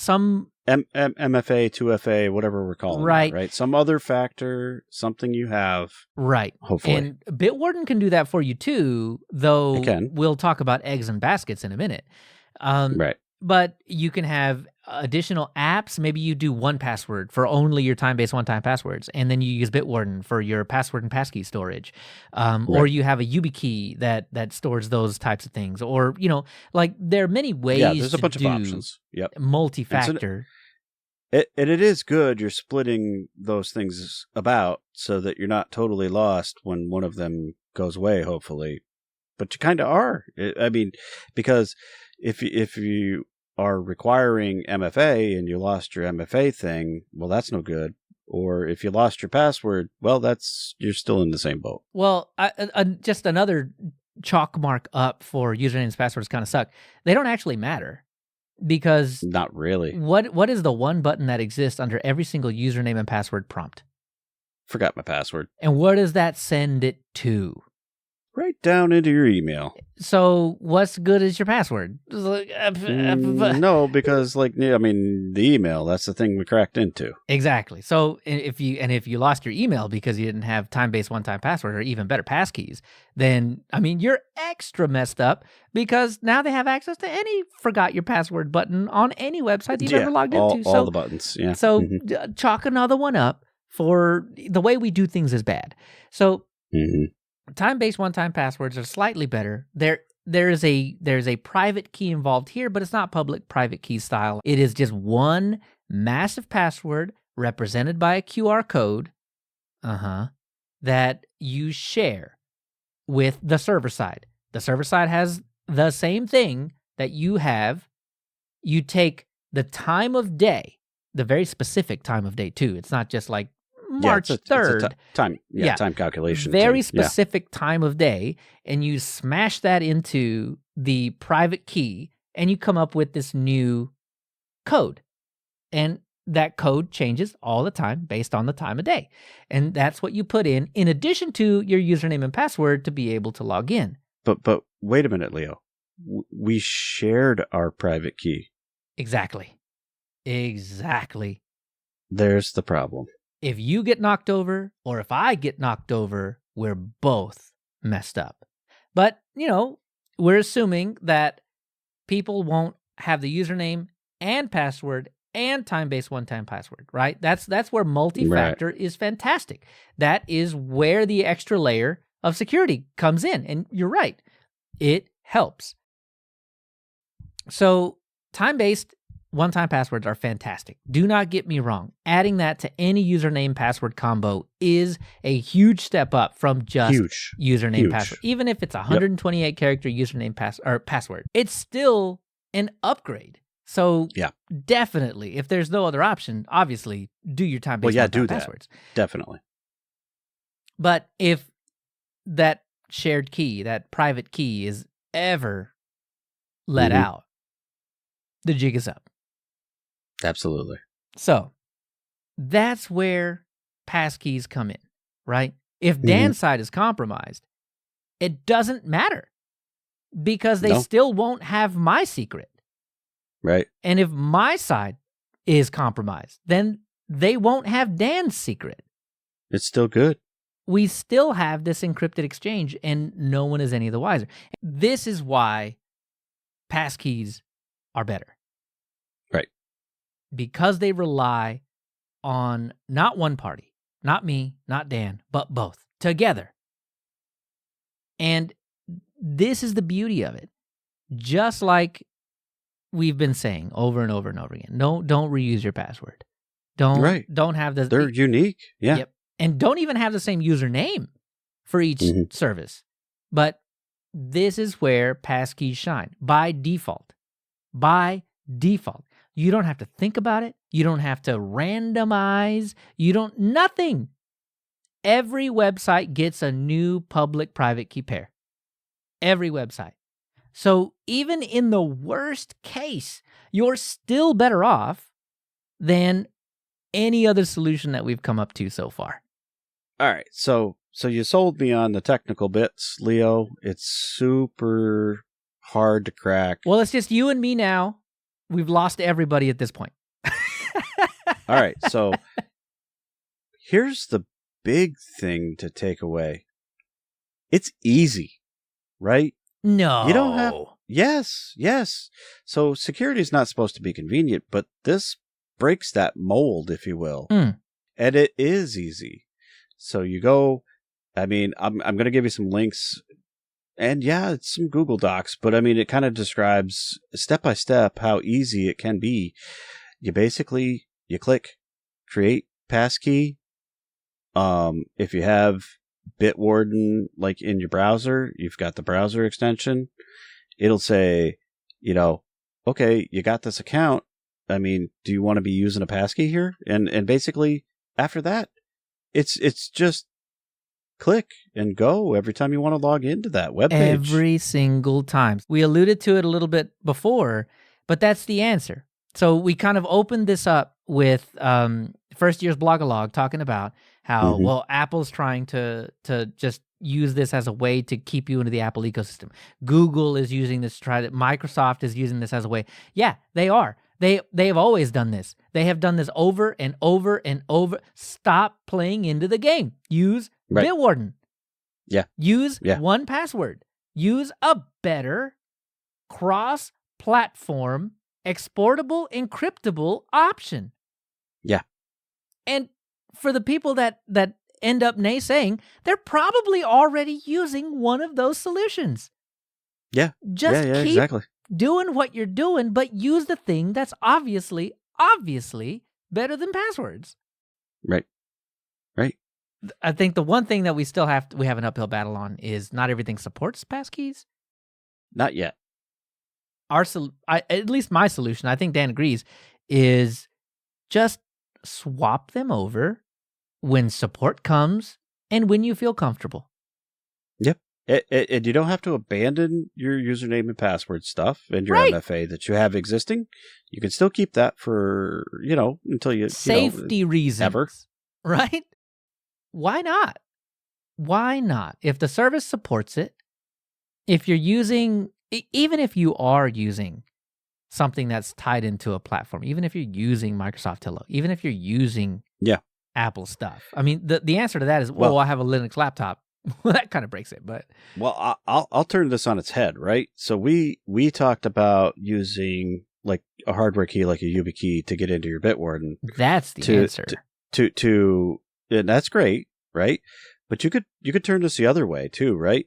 MFA, 2FA, whatever we're calling it, right? Some other factor, something you have. Right. Hopefully. And Bitwarden can do that for you too, though It can. We'll talk about eggs and baskets in a minute. Right. But you can have additional apps. Maybe you do 1Password for only your time-based one-time passwords, and then you use Bitwarden for your password and passkey storage. Or you have a YubiKey that stores those types of things. Or, like there are many ways there's a bunch of options. Yep. Multi-factor. And it is good you're splitting those things about so that you're not totally lost when one of them goes away, hopefully. But you kind of are. I mean, because if you are requiring MFA and you lost your MFA thing, well, that's no good. Or if you lost your password, well, you're still in the same boat. Well, just another chalk mark up for usernames and passwords kind of suck. They don't actually matter because not really. What is the one button that exists under every single username and password prompt? Forgot my password. And where does that send it to? Right down into your email. So what's good is your password? No, because the email, that's the thing we cracked into. Exactly. So if you lost your email because you didn't have time-based one-time password or even better passkeys, then you're extra messed up because now they have access to any forgot your password button on any website you've ever logged into. All the buttons. Yeah. So chalk another one up for the way we do things is bad. So time-based one-time passwords are slightly better. There's a private key involved here, but it's not public private key style. It is just one massive password represented by a QR code that you share with the server side. The server side has the same thing that you have. You take the time of day, the very specific time of day too. It's not just like March 3rd. It's a time calculation. Very specific time of day, and you smash that into the private key, and you come up with this new code. And that code changes all the time based on the time of day. And that's what you put in addition to your username and password to be able to log in. But wait a minute, Leo. We shared our private key. Exactly. There's the problem. If you get knocked over, or if I get knocked over, we're both messed up. But, we're assuming that people won't have the username and password and time-based one-time password, right? That's where multi-factor is fantastic. That is where the extra layer of security comes in. And you're right. It helps. So time-based one-time passwords are fantastic. Do not get me wrong. Adding that to any username password combo is a huge step up from just username password. Even if it's a 128 character username password, it's still an upgrade. So definitely, if there's no other option, obviously do your time-based one-time passwords. Definitely. But if that shared key, that private key is ever let out, the jig is up. Absolutely. So that's where passkeys come in, right? If Dan's side is compromised, it doesn't matter because they still won't have my secret. Right. And if my side is compromised, then they won't have Dan's secret. It's still good. We still have this encrypted exchange and no one is any the wiser. This is why passkeys are better. Right. Because they rely on not one party, not me, not Dan, but both together. And this is the beauty of it. Just like we've been saying over and over and over again, don't reuse your password. Don't have the... They're unique. Yeah. Yep. And don't even have the same username for each service. But this is where passkeys shine by default. By default. You don't have to think about it. You don't have to randomize. Nothing. Every website gets a new public-private key pair. Every website. So even in the worst case, you're still better off than any other solution that we've come up to so far. All right. So you sold me on the technical bits, Leo. It's super hard to crack. Well, it's just you and me now. We've lost everybody at this point. All right. So here's the big thing to take away. It's easy, right? No. You don't have... Yes. So security is not supposed to be convenient, but this breaks that mold, if you will. And it is easy. So you go... I mean, I'm going to give you some links. And yeah, it's some Google Docs, but I mean, it kind of describes step by step how easy it can be. You click create passkey. If you have Bitwarden, like in your browser, you've got the browser extension. It'll say, okay, you got this account. I mean, do you want to be using a passkey here? And basically after that, it's just click and go every time you want to log into that web page. Every single time. We alluded to it a little bit before, but that's the answer. So we kind of opened this up with First Year's Blogalog talking about how, well, Apple's trying to just use this as a way to keep you into the Apple ecosystem. Google is using this to try to... Microsoft is using this as a way. Yeah, they are. They've always done this. They have done this over and over and over. Stop playing into the game. Use Bitwarden. Yeah. Use 1Password. Use a better cross-platform, exportable, encryptable option. Yeah. And for the people that end up naysaying, they're probably already using one of those solutions. Yeah. Just keep exactly. doing what you're doing, but use the thing that's obviously better than passwords. Right. I think the one thing that we have an uphill battle on is not everything supports passkeys. Not yet. At least my solution, I think Dan agrees, is just swap them over when support comes and when you feel comfortable. Yep. And you don't have to abandon your username and password stuff and your MFA that you have existing. You can still keep that for, until you... Safety reasons. Ever. Right? Why not? Why not? If the service supports it, if you're using... Even if you are using something that's tied into a platform, even if you're using Microsoft Hello, even if you're using Apple stuff. I mean, the answer to that is, well, I have a Linux laptop. Well, that kind of breaks it, but... Well, I'll turn this on its head, right? So we talked about using like a hardware key, like a YubiKey, to get into your Bitwarden. That's the answer. And that's great, right? But you could turn this the other way too, right?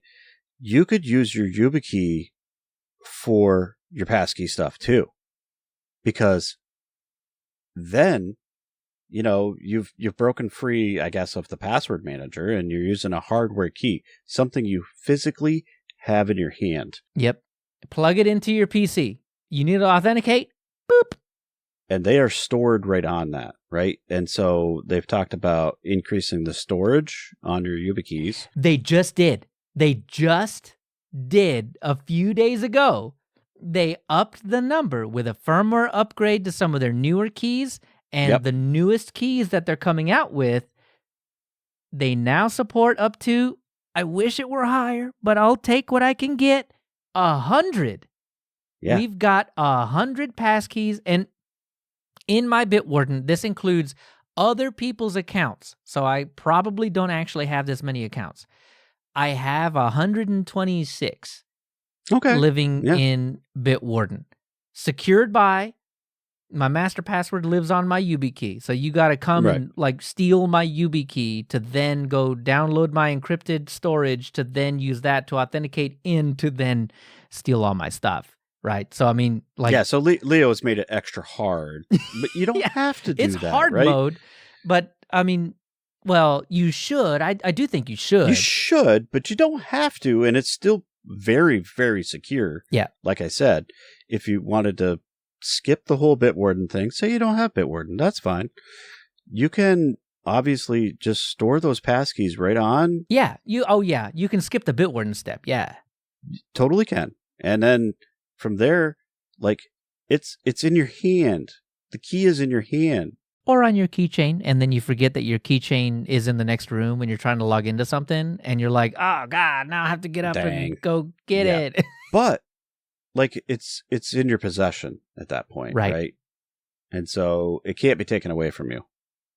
You could use your YubiKey for your passkey stuff too, because then you've broken free, I guess, of the password manager, and you're using a hardware key, something you physically have in your hand. Yep. Plug it into your PC. You need to authenticate? Boop. And they are stored right on that, right? And so they've talked about increasing the storage on your YubiKeys. They just did. A few days ago. They upped the number with a firmware upgrade to some of their newer keys. And the newest keys that they're coming out with, they now support up to, I wish it were higher, but I'll take what I can get, 100. Yeah. We've got 100 passkeys, and in my Bitwarden, this includes other people's accounts, so I probably don't actually have this many accounts. I have 126 living in Bitwarden, secured by my master password lives on my YubiKey. So you got to come and like steal my YubiKey to then go download my encrypted storage to then use that to authenticate in to then steal all my stuff. Right. So, I mean, like. Yeah. So Leo has made it extra hard, but you don't have to do it's that. It's hard mode, but I mean, well, you should. I do think you should. You should, but you don't have to. And it's still very, very secure. Yeah. Like I said, if you wanted to skip the whole Bitwarden thing, say you don't have Bitwarden, that's fine. You can obviously just store those passkeys right on. Yeah. You can skip the Bitwarden step. Yeah. Totally can. And then from there, like it's in your hand. The key is in your hand. Or on your keychain, and then you forget that your keychain is in the next room when you're trying to log into something, and you're like, oh, God, now I have to get up and go get it. But, like, it's in your possession at that point, right? And so it can't be taken away from you,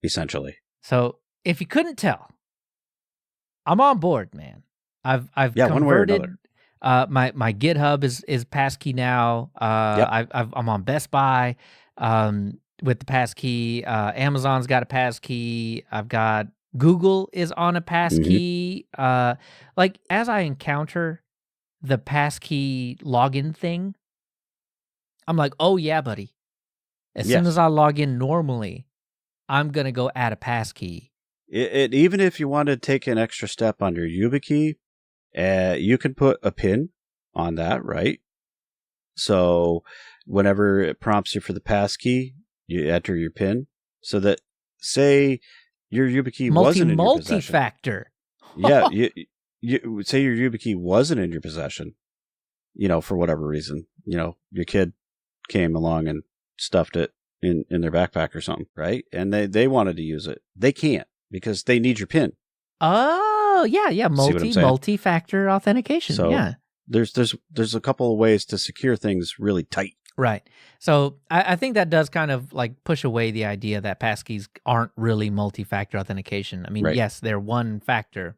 essentially. So, if you couldn't tell, I'm on board, man. I've converted. One way or another. My GitHub is passkey now. I'm on Best Buy. With the passkey, Amazon's got a passkey. I've got Google is on a passkey. Like as I encounter the passkey login thing, I'm like, oh yeah, buddy. As soon as I log in normally, I'm gonna go add a passkey. Even if you want to take an extra step on your YubiKey, you can put a pin on that, right? So whenever it prompts you for the passkey, you enter your PIN, so that say your YubiKey wasn't in your possession. Multi-factor. Yeah, you say your YubiKey wasn't in your possession, for whatever reason. Your kid came along and stuffed it in their backpack or something, right? And they wanted to use it. They can't because they need your PIN. Oh, yeah. Multi-factor authentication. So yeah. There's a couple of ways to secure things really tight. Right. So I think that does kind of like push away the idea that passkeys aren't really multi-factor authentication. I mean, yes, they're one factor,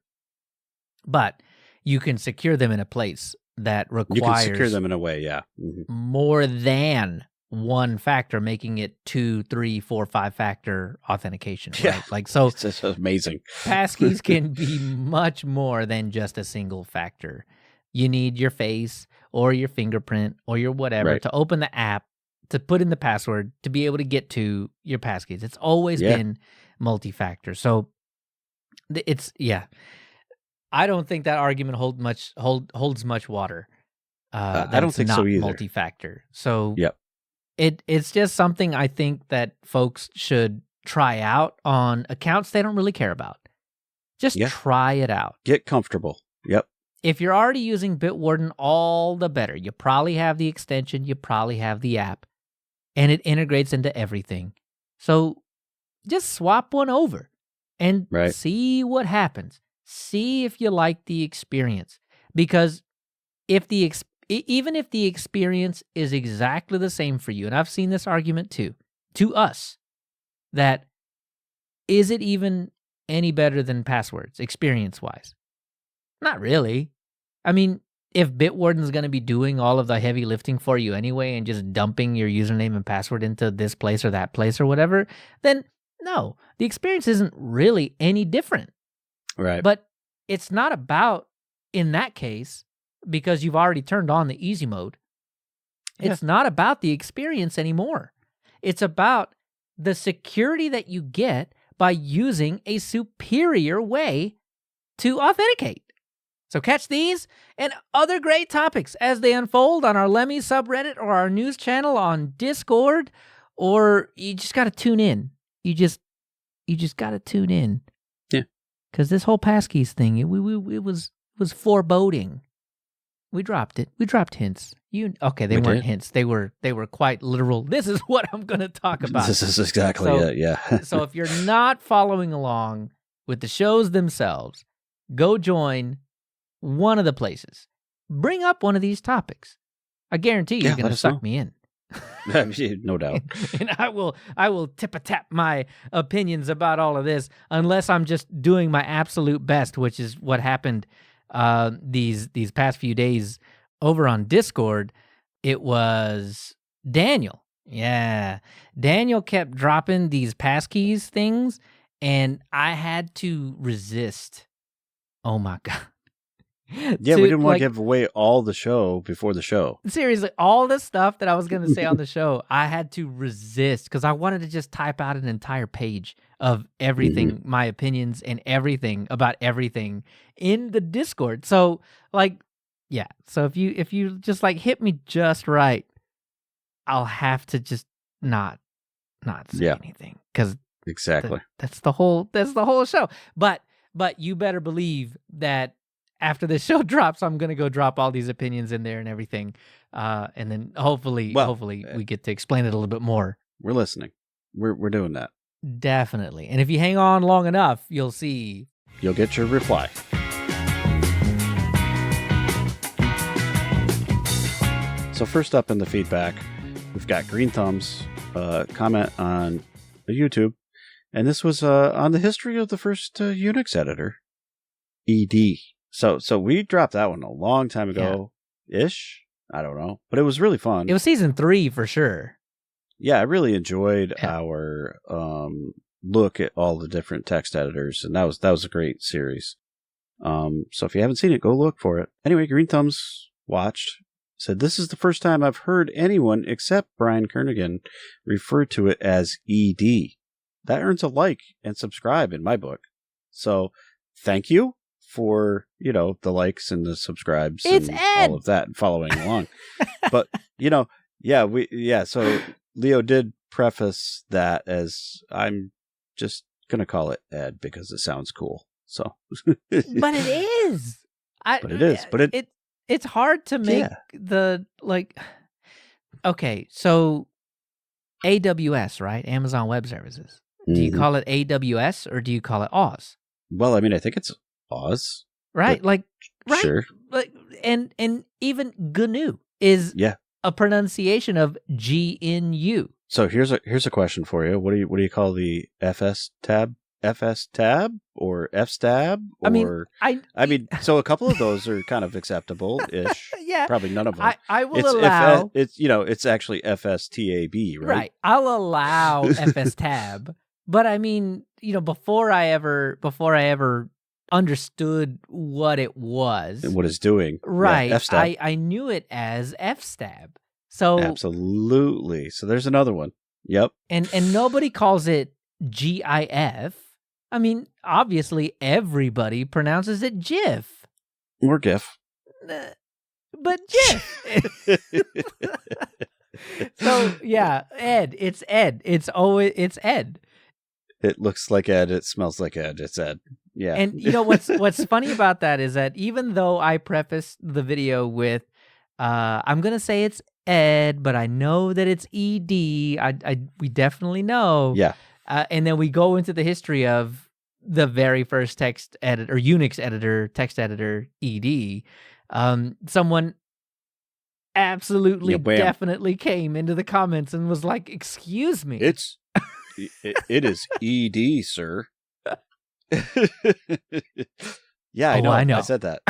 but you can secure them in a place that requires... You can secure them in a way, yeah. More than one factor, making it 2, 3, 4, 5 factor authentication. Right? Yeah. Like, so it's just amazing. Passkeys can be much more than just a single factor. You need your face or your fingerprint or your whatever to open the app, to put in the password, to be able to get to your passkeys. It's always been multi-factor. So it's, I don't think that argument holds much water. I don't think so either. Multi-factor. So it's just something I think that folks should try out on accounts they don't really care about. Just try it out. Get comfortable. Yep. If you're already using Bitwarden, all the better. You probably have the extension, you probably have the app, and it integrates into everything. So just swap one over and see what happens. See if you like the experience. Because even if the experience is exactly the same for you, and I've seen this argument too, to us, that is it even any better than passwords, experience-wise? Not really. I mean, if Bitwarden's going to be doing all of the heavy lifting for you anyway and just dumping your username and password into this place or that place or whatever, then no, the experience isn't really any different. Right. But it's not about, in that case, because you've already turned on the easy mode, it's not about the experience anymore. It's about the security that you get by using a superior way to authenticate. So catch these and other great topics as they unfold on our Lemmy subreddit or our news channel on Discord, or you just got to tune in. You just got to tune in. Yeah. Because this whole passkeys thing, it was foreboding. We dropped it. We dropped hints. They weren't hints. They were quite literal. This is what I'm going to talk about. This is exactly it, yeah. So if you're not following along with the shows themselves, go join one of the places. Bring up one of these topics. I guarantee you're going to suck me in. No doubt. And I will tip-a-tap my opinions about all of this unless I'm just doing my absolute best, which is what happened these past few days over on Discord. It was Daniel. Yeah. Daniel kept dropping these passkeys things, and I had to resist. Oh my God. Yeah, we didn't want to give away all the show before the show. Seriously, all the stuff that I was going to say on the show, I had to resist because I wanted to just type out an entire page of everything, my opinions and everything about everything in the Discord. So, like, yeah. So if you just like hit me just right, I'll have to just not say anything because exactly that's the whole show. But you better believe that after this show drops, I'm gonna go drop all these opinions in there and everything, and then hopefully we get to explain it a little bit more. We're listening. We're doing that. Definitely. And if you hang on long enough, you'll see. You'll get your reply. So first up in the feedback, we've got greenthumbs comment on YouTube, and this was on the history of the first Unix editor, ED. So we dropped that one a long time ago-ish. I don't know, but it was really fun. It was season 3 for sure. Yeah, I really enjoyed our look at all the different text editors, and that was a great series. So if you haven't seen it, go look for it. Anyway, greenthumbs watched. Said, this is the first time I've heard anyone except Brian Kernighan refer to it as ED. That earns a like and subscribe in my book. So thank you for, the likes and the subscribes and all of that and following along. But, so Leo did preface that as I'm just going to call it Ed because it sounds cool. So, but it is. It's hard to make the, okay, so AWS, right? Amazon Web Services. Do you call it AWS or do you call it Oz? Well, I mean, I think it's Oz. Right? Right? Sure. And even GNU is a pronunciation of GNU. So here's a question for you. What do you call the FS tab? FS tab or FSTAB? Or, I mean, so a couple of those are kind of acceptable-ish. Yeah. Probably none of them. I will allow... it's actually FSTAB, right? Right. I'll allow FSTAB. But I mean, before I ever understood what it was. And what it's doing. Right. FSTAB. I knew it as FSTAB. So absolutely. So there's another one. Yep. And nobody calls it GIF. I mean, obviously everybody pronounces it GIF. Or GIF. But GIF. So yeah, Ed. It's Ed. It's Ed. It looks like Ed. It smells like Ed. It's Ed. Yeah. And what's funny about that is that even though I prefaced the video with, I'm gonna say it's Ed, but I know that it's ED. We definitely know. Yeah. And then we go into the history of the very first text editor, Unix editor, text editor, ED. Someone absolutely definitely came into the comments and was like, "Excuse me, it is ED, sir." Yeah, I know. I said that.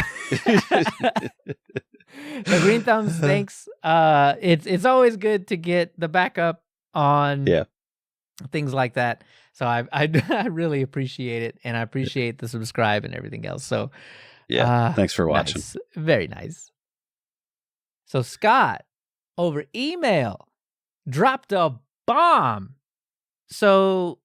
The green thumbs, thanks. It's always good to get the backup on things like that. So I really appreciate it, and I appreciate the subscribe and everything else. So thanks for watching. Nice. Very nice. So Scott over email dropped a bomb. So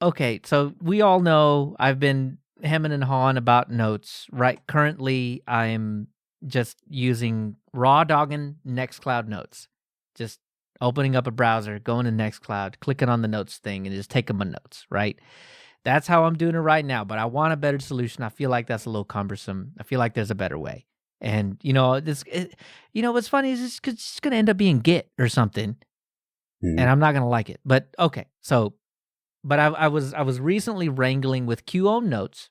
okay, so we all know I've been hemming and hawing about notes. Right, currently I'm just using raw dogging Nextcloud notes. Just opening up a browser, going to Nextcloud, clicking on the notes thing, and just taking my notes, right? That's how I'm doing it right now, but I want a better solution. I feel like that's a little cumbersome. I feel like there's a better way. And, what's funny is it's going to end up being Git or something, and I'm not going to like it. But, okay, so, but I was recently wrangling with QOM Notes,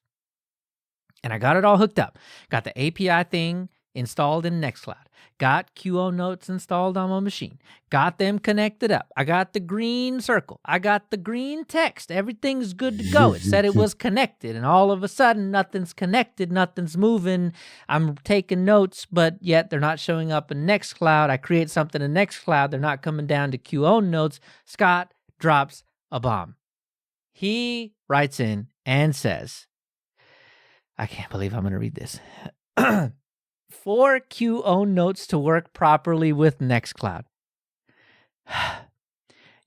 and I got it all hooked up. Got the API thing installed in Nextcloud. Got QO Notes installed on my machine. Got them connected up. I got the green circle. I got the green text. Everything's good to go. It said it was connected, and all of a sudden, nothing's connected. Nothing's moving. I'm taking notes, but yet they're not showing up in Nextcloud. I create something in Nextcloud. They're not coming down to QO Notes. Scott drops a bomb. He writes in and says, I can't believe I'm going to read this. For QO Notes to work properly with Nextcloud,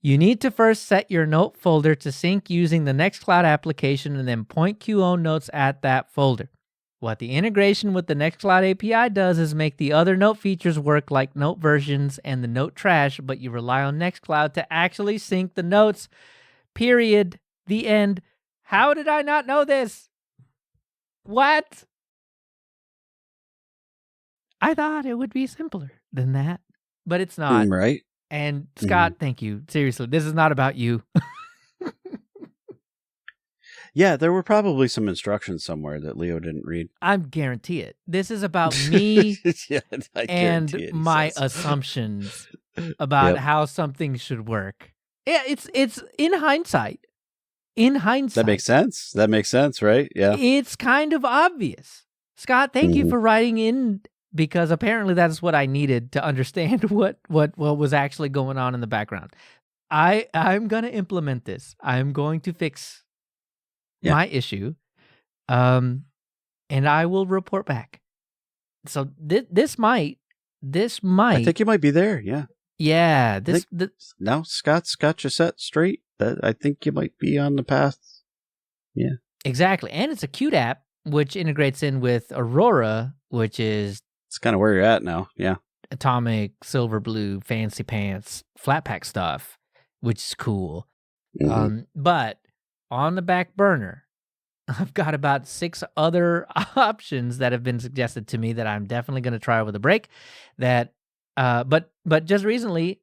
you need to first set your note folder to sync using the Nextcloud application and then point QO Notes at that folder. What the integration with the Nextcloud API does is make the other note features work like note versions and the note trash, but you rely on Nextcloud to actually sync the notes. Period. The end. How did I not know this? What? I thought it would be simpler than that, but it's not. Right. And Scott, thank you. Seriously, this is not about you. Yeah, there were probably some instructions somewhere that Leo didn't read. I guarantee it. This is about me Yeah, and my assumptions about how something should work. Yeah, it's in hindsight. In hindsight. That makes sense, right? Yeah. It's kind of obvious. Scott, thank you for writing in, because apparently that's what I needed to understand what was actually going on in the background. I'm going to implement this. I'm going to fix my issue, and I will report back. So this might. I think you might be there. Yeah. Yeah. Now Scott's got you set straight. I think you might be on the path. Yeah. Exactly, and it's a cute app which integrates in with Aurora, which is. It's kind of where you're at now. Yeah. Atomic, silver blue, fancy pants, flat pack stuff, which is cool. But on the back burner, I've got about 6 other options that have been suggested to me that I'm definitely going to try over the break. That, but just recently,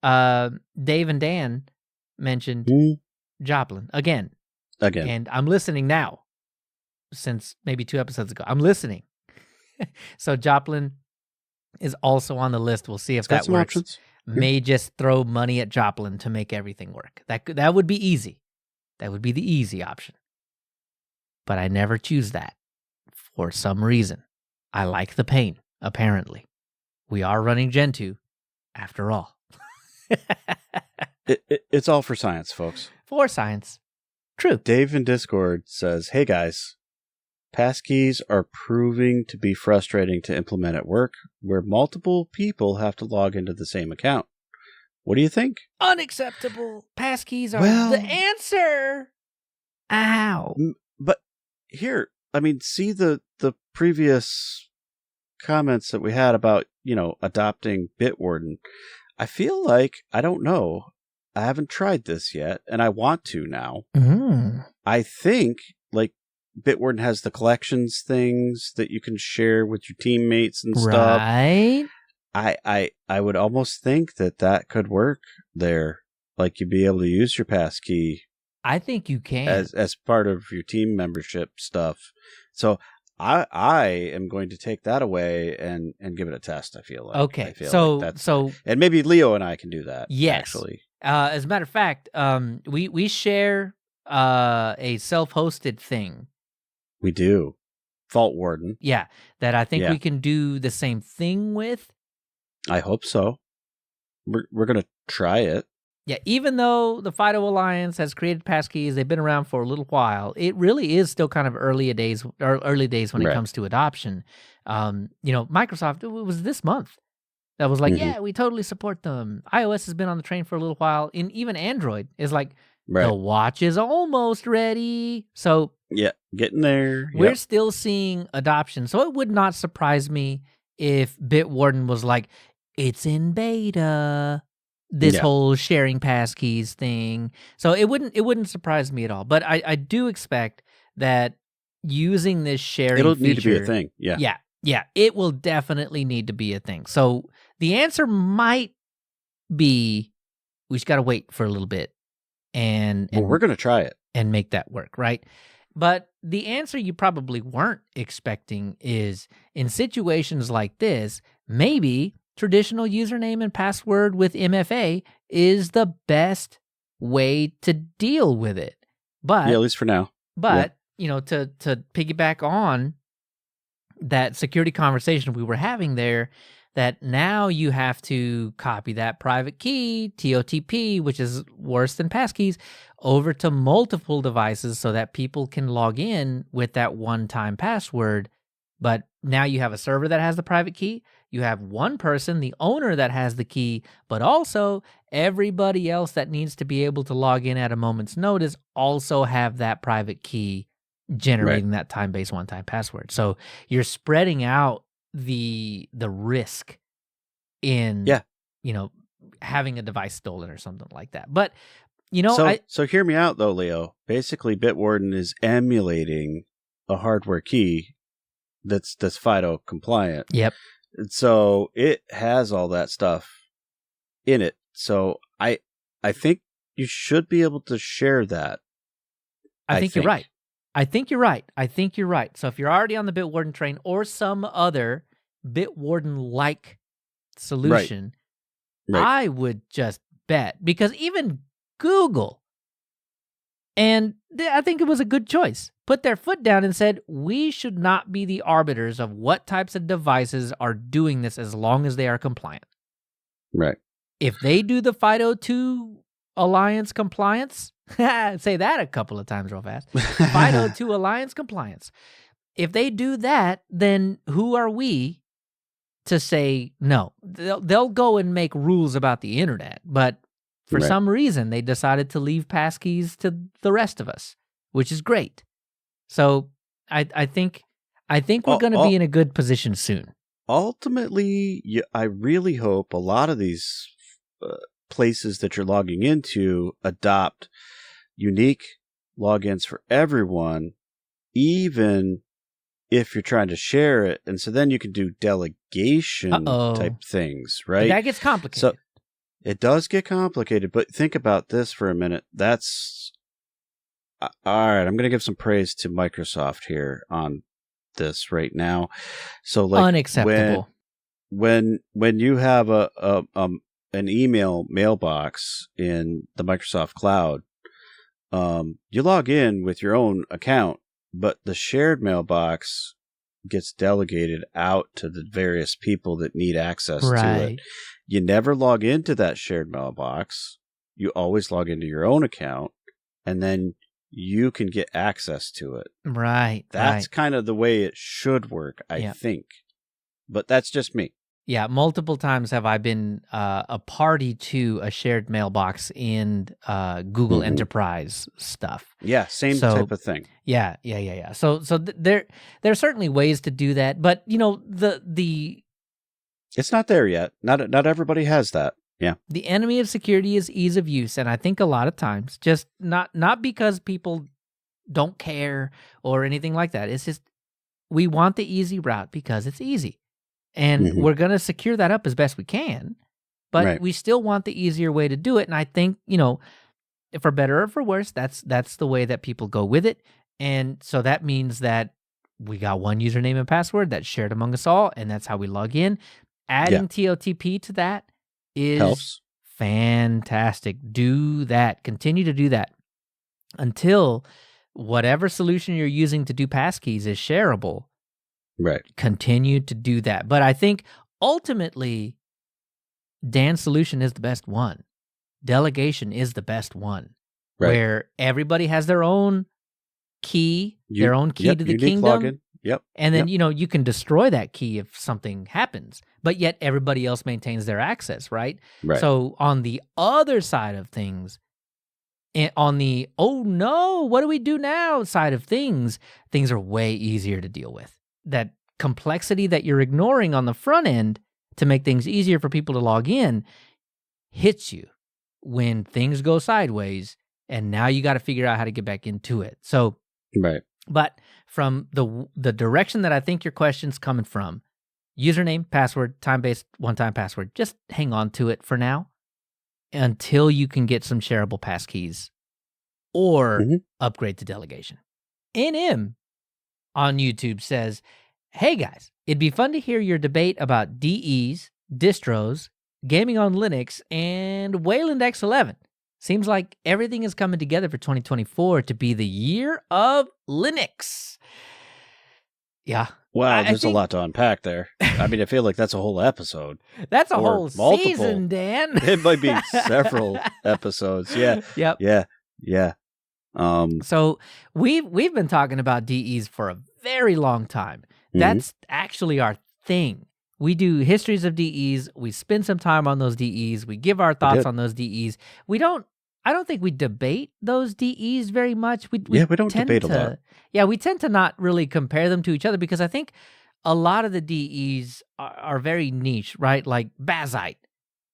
Dave and Dan mentioned Joplin again. And I'm listening now. Since maybe 2 episodes ago, I'm listening. So Joplin is also on the list. We'll see if that works. Options. May just throw money at Joplin to make everything work. That would be easy. That would be the easy option. But I never choose that for some reason. I like the pain, apparently. We are running Gen 2, after all. It's all for science, folks. For science. True. Dave in Discord says, hey guys, passkeys are proving to be frustrating to implement at work where multiple people have to log into the same account. What do you think? Unacceptable. Passkeys are the answer. Ow. But here, I mean, see the previous comments that we had about, adopting Bitwarden. I feel like, I don't know, I haven't tried this yet, and I want to now. I think, Bitwarden has the collections things that you can share with your teammates and stuff. Right. I would almost think that could work there. Like, you'd be able to use your passkey. I think you can. As part of your team membership stuff. So I am going to take that away and give it a test, I feel like. Okay. And maybe Leo and I can do that. Yes. Actually. As a matter of fact, we share a self-hosted thing. We do. Vault Warden. Yeah. That I think we can do the same thing with. I hope so. We're going to try it. Yeah, even though the FIDO Alliance has created passkeys, they've been around for a little while. It really is still kind of early days when it comes to adoption. Microsoft, it was this month that was like, yeah, we totally support them. iOS has been on the train for a little while, and even Android is like, the watch is almost ready. So yeah, getting there. We're still seeing adoption. So it would not surprise me if Bitwarden was like, it's in beta. This whole sharing passkeys thing. So it wouldn't surprise me at all. But I do expect that using this sharing It'll feature, need to be a thing. Yeah. Yeah. It will definitely need to be a thing. So the answer might be we just got to wait for a little bit and we're going to try it and make that work, right? But the answer you probably weren't expecting is, in situations like this, maybe traditional username and password with MFA is the best way to deal with it. But at least for now. But, to piggyback on that security conversation we were having there, that now you have to copy that private key, TOTP, which is worse than passkeys, over to multiple devices so that people can log in with that one-time password. But now you have a server that has the private key. You have one person, the owner, that has the key, but also everybody else that needs to be able to log in at a moment's notice also have that private key generating that time-based one-time password. So you're spreading out the risk in having a device stolen or something like that. But so hear me out though, Leo. Basically, Bitwarden is emulating a hardware key that's FIDO compliant. Yep. And so it has all that stuff in it. So I think you should be able to share that. I think you're right. I think you're right. So if you're already on the Bitwarden train or some other Bitwarden-like solution, I would just bet, because even Google, and I think it was a good choice, put their foot down and said, we should not be the arbiters of what types of devices are doing this as long as they are compliant. Right. If they do the FIDO2 Alliance compliance, say that a couple of times real fast. FIDO2 Alliance compliance. If they do that, then who are we to say no? They'll go and make rules about the internet, but for some reason they decided to leave passkeys to the rest of us, which is great. So I think we're going to be in a good position soon. Ultimately, I really hope a lot of these places that you're logging into adopt unique logins for everyone, even if you're trying to share it. And so then you can do delegation type things, right? That gets complicated. So it does get complicated, but think about this for a minute. That's all right. I'm going to give some praise to Microsoft here on this right now. So like unacceptable. When you have an email mailbox in the Microsoft Cloud, you log in with your own account, but the shared mailbox gets delegated out to the various people that need access to it. You never log into that shared mailbox. You always log into your own account, and then you can get access to it. Right. That's kind of the way it should work, I think. But that's just me. Yeah, multiple times have I been a party to a shared mailbox in Google Enterprise stuff. Yeah, same type of thing. Yeah. So there are certainly ways to do that, but the it's not there yet. Not everybody has that. Yeah. The enemy of security is ease of use, and I think a lot of times, just not because people don't care or anything like that. It's just we want the easy route because it's easy. And we're going to secure that up as best we can, but we still want the easier way to do it. And I think, if for better or for worse, that's the way that people go with it. And so that means that we got one username and password that's shared among us all, and that's how we log in. Adding TOTP to that is fantastic. Do that. Continue to do that until whatever solution you're using to do passkeys is shareable. Right. Continue to do that. But I think ultimately, Dan's solution is the best one. Delegation is the best one. Where everybody has their own key, their own key to the kingdom. Login. Yep. And then, you can destroy that key if something happens, but yet everybody else maintains their access, right? So on the other side of things, on the, oh no, what do we do now side of things are way easier to deal with. That complexity that you're ignoring on the front end to make things easier for people to log in hits you when things go sideways, and now you got to figure out how to get back into it. So, but from the direction that I think your question's coming from, username, password, time-based one-time password, just hang on to it for now until you can get some shareable passkeys or upgrade to delegation. NM on YouTube says, "Hey guys, it'd be fun to hear your debate about DEs, distros, gaming on Linux, and Wayland X11. Seems like everything is coming together for 2024 to be the year of Linux." Yeah. Wow, there's a lot to unpack there. I mean, I feel like that's a whole episode. That's a whole season, Dan. It might be several episodes. Yeah. Yep. Yeah. So we've been talking about DEs for a very long time. That's actually our thing. We do histories of DEs. We spend some time on those DEs. We give our thoughts on those DEs. I don't think we debate those DEs very much. We don't debate a lot. Yeah, we tend to not really compare them to each other because I think a lot of the DEs are very niche, right? Like Bazite.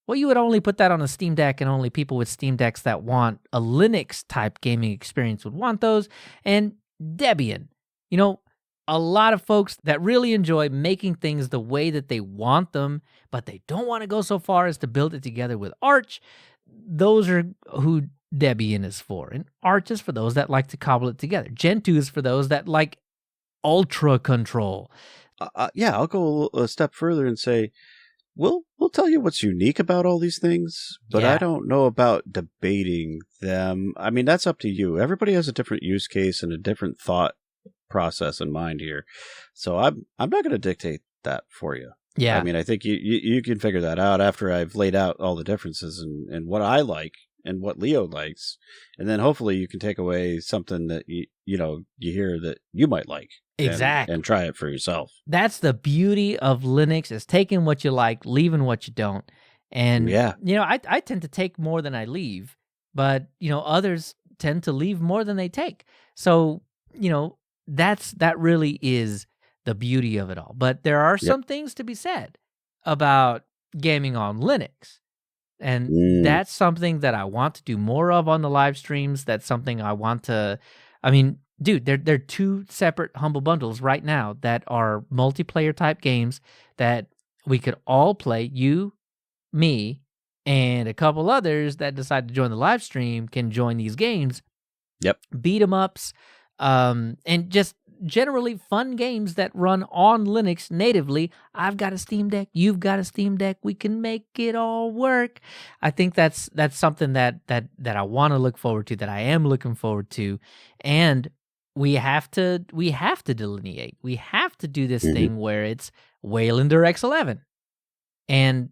Well, you would only put that on a Steam Deck, and only people with Steam Decks that want a Linux-type gaming experience would want those. And Debian. You know, a lot of folks that really enjoy making things the way that they want them, but they don't want to go so far as to build it together with Arch. Those are who Debian is for. And Arch is for those that like to cobble it together. Gentoo is for those that like ultra control. I'll go a step further and say, we'll tell you what's unique about all these things, but I don't know about debating them. I mean, that's up to you. Everybody has a different use case and a different thought process in mind here. So I'm not going to dictate that for you. Yeah. I mean, I think you can figure that out after I've laid out all the differences and what I like and what Leo likes. And then hopefully you can take away something that you hear that you might like. Exactly. And try it for yourself. That's the beauty of Linux, is taking what you like, leaving what you don't. And, I tend to take more than I leave, but, others tend to leave more than they take. So, that really is the beauty of it all. But there are some things to be said about gaming on Linux. And that's something that I want to do more of on the live streams. That's something I want to, dude, they're two separate Humble Bundles right now that are multiplayer type games that we could all play. You, me, and a couple others that decide to join the live stream can join these games. Yep. Beat 'em ups, and just generally fun games that run on Linux natively. I've got a Steam Deck. You've got a Steam Deck. We can make it all work. I think that's something that I want to look forward to, that I am looking forward to, and we have to delineate. We have to do this thing where it's Wayland or X11, and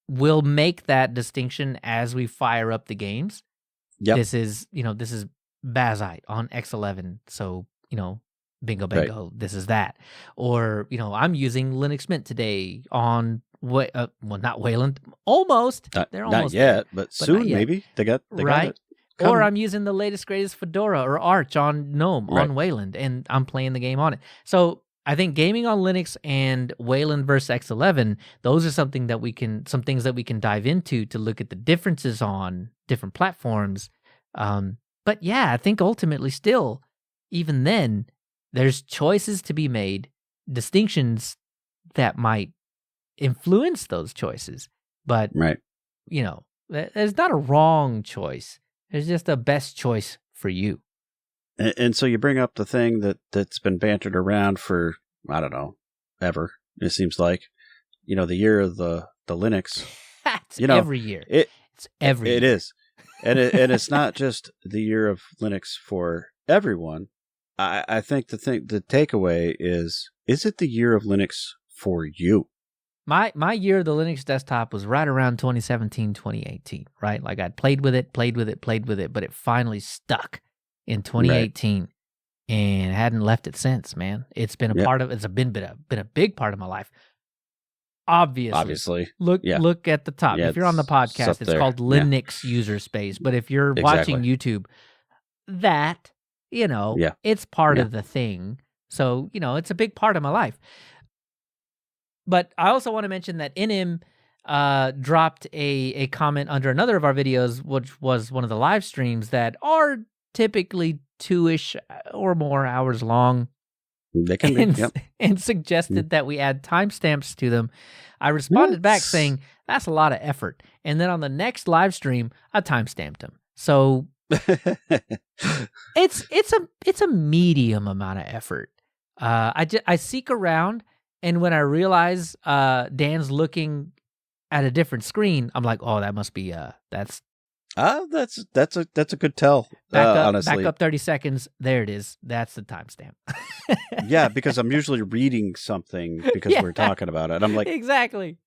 we'll make that distinction as we fire up the games. Yep. This is Bazite on X11, so bingo bango, right. This is that. Or I'm using Linux Mint today on not Wayland, almost. They're almost not yet, there, but soon maybe they got it. Or I'm using the latest greatest Fedora or Arch on GNOME on Wayland, and I'm playing the game on it. So I think gaming on Linux and Wayland versus X11, those are some things that we can dive into to look at the differences on different platforms. But yeah, I think ultimately still, even then, there's choices to be made, distinctions that might influence those choices. But, there's not a wrong choice. There's just a best choice for you. And so you bring up the thing that's been bantered around for, I don't know, ever, it seems like. The year of the Linux. It's every year. It's every year. It is. And it's not just the year of Linux for everyone. I think the takeaway is it the year of Linux for you? My year of the Linux desktop was right around 2017, 2018, right? Like I'd played with it, but it finally stuck in 2018 and hadn't left it since, man. It's been it's been a big part of my life. Obviously. Look at the top. If you're on the podcast, it's called Linux User Space. But if you're watching YouTube, it's part of the thing. So, it's a big part of my life. But I also want to mention that NM dropped a comment under another of our videos, which was one of the live streams that are typically 2-ish or more hours long. They can be, and suggested that we add timestamps to them. I responded back saying, that's a lot of effort. And then on the next live stream, I timestamped them. So It's a medium amount of effort. I seek around, and when I realize Dan's looking at a different screen, I'm like, oh, that must be that's that's a good tell. Honestly, back up 30 seconds. There it is. That's the timestamp. Yeah, because I'm usually reading something because we're talking about it. I'm like, exactly.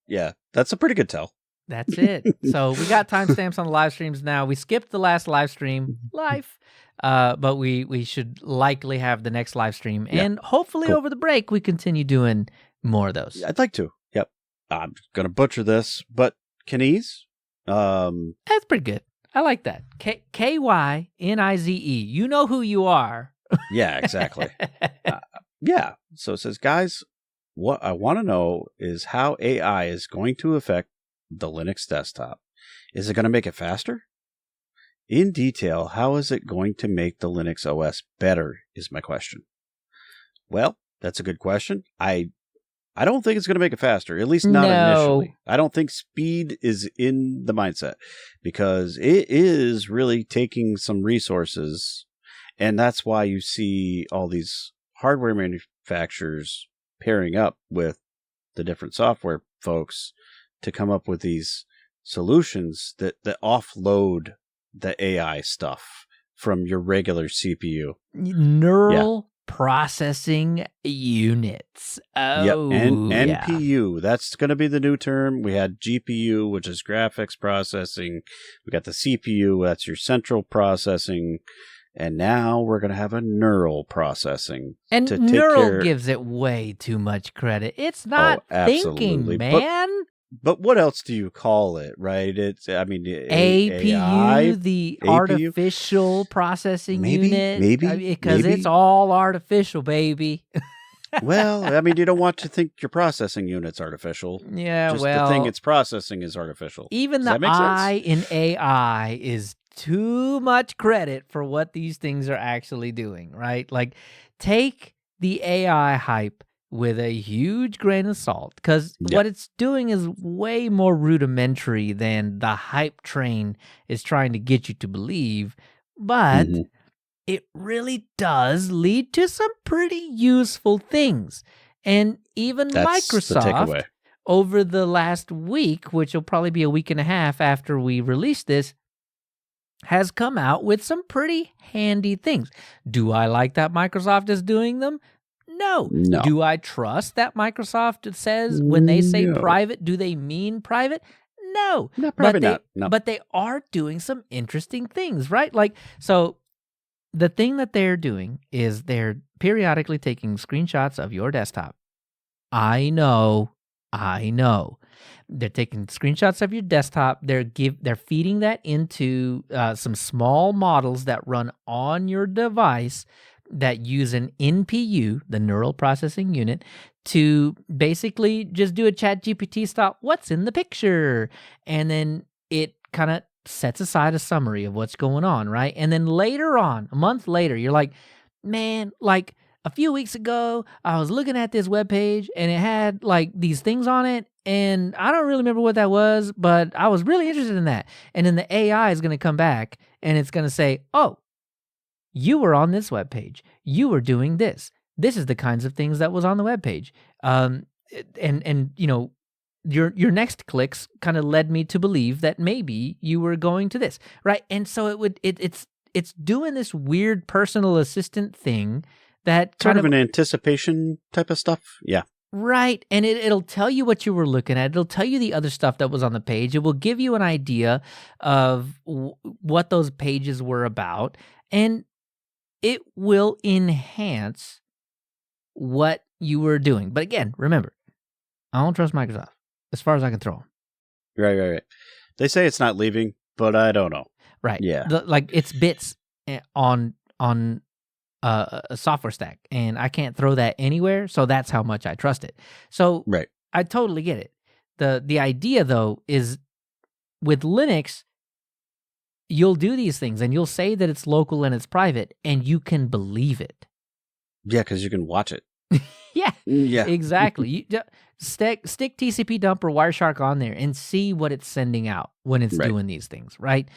Yeah, that's a pretty good tell. That's it. So we got timestamps on the live streams now. We skipped the last live stream live, but we should likely have the next live stream, and hopefully over the break we continue doing more of those. I'd like to. Yep. I'm gonna butcher this, but kynize. That's pretty good. I like that. Kynize. You know who you are. Yeah, exactly. Yeah. So it says, guys, what I want to know is how AI is going to affect the Linux desktop. Is it going to make it faster? In detail, how is it going to make the Linux OS better is my question. Well, that's a good question. I don't think it's going to make it faster, at least not initially. I don't think speed is in the mindset because it is really taking some resources, and that's why you see all these hardware manufacturers pairing up with the different software folks to come up with these solutions that offload the AI stuff from your regular CPU. Neural processing units. Oh, yep. And NPU. That's going to be the new term. We had GPU, which is graphics processing. We got the CPU. That's your central processing. And now we're going to have a neural processing. And to neural gives it way too much credit. It's not thinking, man. But what else do you call it, right? It's, I mean, APU, AI, the APU? Artificial processing unit. Because it's all artificial, baby. Well, I mean, you don't want to think your processing unit's artificial. Yeah, just well. the thing it's processing is artificial. Even the I in AI is too much credit for what these things are actually doing, right? Like, take the AI hype with a huge grain of salt, because what it's doing is way more rudimentary than the hype train is trying to get you to believe, but it really does lead to some pretty useful things. And even Microsoft, over the last week, which will probably be a week and a half after we release this, has come out with some pretty handy things. Do I like that Microsoft is doing them? No. Do I trust that Microsoft says when they say private, do they mean private? No. Probably not. No. But they are doing some interesting things, right? Like, so the thing that they're doing is they're periodically taking screenshots of your desktop. I know. They're taking screenshots of your desktop. They're feeding that into some small models that run on your device that use an NPU, the neural processing unit, to basically just do a ChatGPT style, what's in the picture? And then it kind of sets aside a summary of what's going on, right? And then later on, a month later, you're like, man, like a few weeks ago, I was looking at this webpage and it had like these things on it, and I don't really remember what that was, but I was really interested in that. And then the AI is going to come back and it's going to say, oh, you were on this webpage. You were doing this. This is the kinds of things that was on the webpage. And you know, your next clicks kind of led me to believe that maybe you were going to this, right? And so it's doing this weird personal assistant thing that sort of an anticipation type of stuff. Yeah. Right. And it'll tell you what you were looking at. It'll tell you the other stuff that was on the page. It will give you an idea of what those pages were about. And it will enhance what you were doing. But again, remember, I don't trust Microsoft as far as I can throw them. Right. They say it's not leaving, but I don't know. Right. Yeah. Like it's bits on a software stack, and I can't throw that anywhere. So that's how much I trust it. So right. I totally get it. The idea though is with Linux, you'll do these things and you'll say that it's local and it's private and you can believe it. Yeah, because you can watch it. Yeah. Exactly. Stick TCP dump or Wireshark on there and see what it's sending out when it's doing these things, right?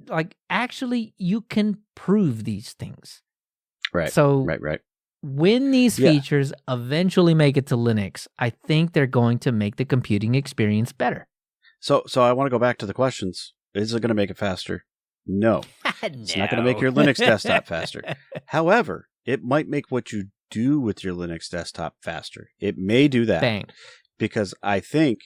Like, actually, you can prove these things. Right. So right. When these features eventually make it to Linux, I think they're going to make the computing experience better. So I want to go back to the questions. Is it going to make it faster? No. It's not going to make your Linux desktop faster. However, it might make what you do with your Linux desktop faster. It may do that. Bang. Because I think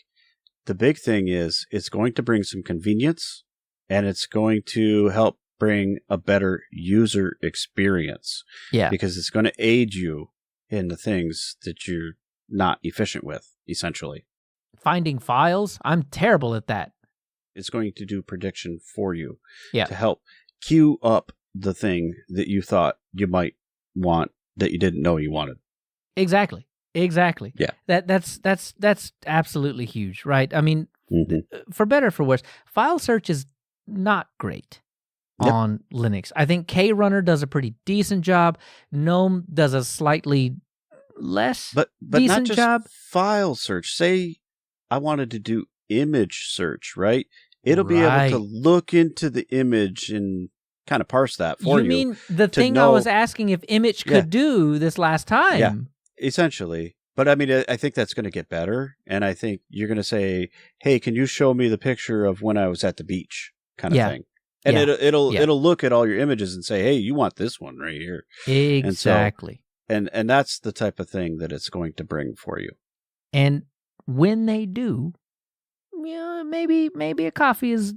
the big thing is it's going to bring some convenience, and it's going to help bring a better user experience. Yeah. Because it's going to aid you in the things that you're not efficient with, essentially. Finding files, I'm terrible at that. It's going to do prediction for you to help queue up the thing that you thought you might want that you didn't know you wanted. Exactly. Yeah. That's absolutely huge, right? I mean, for better or for worse, file search is not great on Linux. I think KRunner does a pretty decent job. GNOME does a slightly less but decent not just job. File search. Say I wanted to do image search, right? It'll be able to look into the image and kind of parse that for you. You mean the thing I was asking if image could do this last time? Yeah, essentially. But I mean, I think that's going to get better. And I think you're going to say, hey, can you show me the picture of when I was at the beach kind of thing? And it'll look at all your images and say, hey, you want this one right here. Exactly. And that's the type of thing that it's going to bring for you. And when they do, maybe a coffee is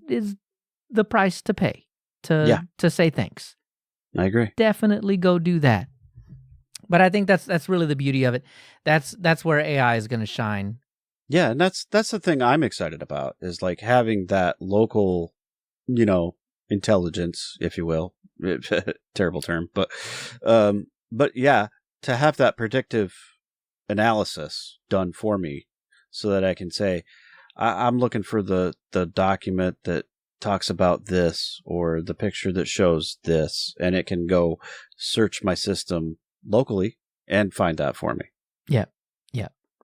the price to pay to say thanks. I agree. Definitely go do that. But I think that's really the beauty of it. That's where AI is going to shine. Yeah, and that's the thing I'm excited about is like having that local, intelligence, if you will. Terrible term, but yeah, to have that predictive analysis done for me so that I can say, I'm looking for the document that talks about this or the picture that shows this, and it can go search my system locally and find that for me. Yeah.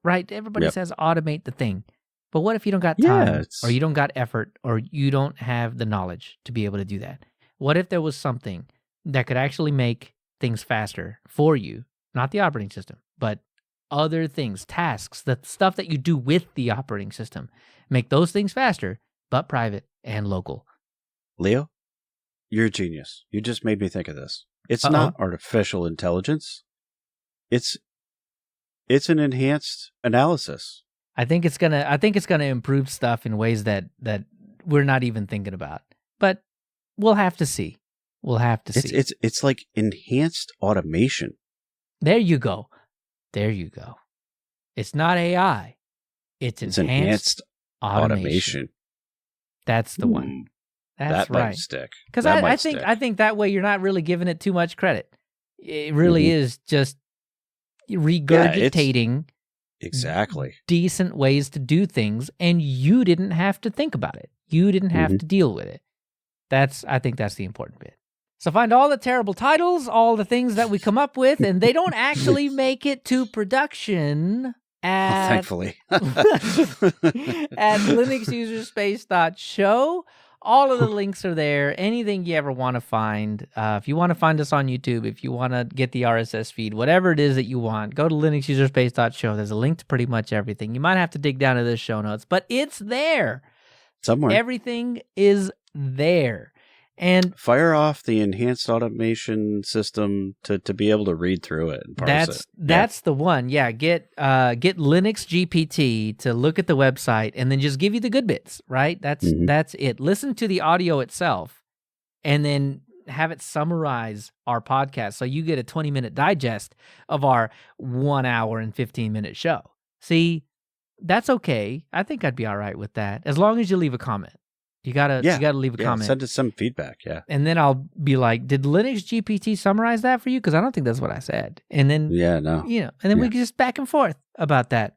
Right. Everybody says automate the thing. But what if you don't got time or you don't got effort or you don't have the knowledge to be able to do that? What if there was something that could actually make things faster for you, not the operating system, but other things, tasks, the stuff that you do with the operating system, make those things faster, but private and local. Leo, you're a genius. You just made me think of this. It's not artificial intelligence. It's an enhanced analysis. I think it's gonna improve stuff in ways that we're not even thinking about. But we'll have to see. See. It's like enhanced automation. There you go. It's not AI. It's enhanced automation. That's the one. That's right. Might stick. Because I think that way you're not really giving it too much credit. It really is just regurgitating exactly decent ways to do things, and you didn't have to think about it. You didn't have to deal with it. I think that's the important bit. So find all the terrible titles, all the things that we come up with, and they don't actually make it to production thankfully. at linuxuserspace.show. All of the links are there. Anything you ever want to find. If you want to find us on YouTube, if you want to get the RSS feed, whatever it is that you want, go to linuxuserspace.show. There's a link to pretty much everything. You might have to dig down to the show notes, but it's there. Somewhere. Everything is there. And fire off the enhanced automation system to be able to read through it and parse it. That's the one. Yeah, get Linux GPT to look at the website and then just give you the good bits, right? That's it. Listen to the audio itself and then have it summarize our podcast so you get a 20-minute digest of our 1 hour and 15-minute show. See, that's okay. I think I'd be all right with that as long as you leave a comment. You gotta leave a comment. Send us some feedback, and then I'll be like, "Did Linux GPT summarize that for you?" Because I don't think that's what I said. And then, and then we can just back and forth about that.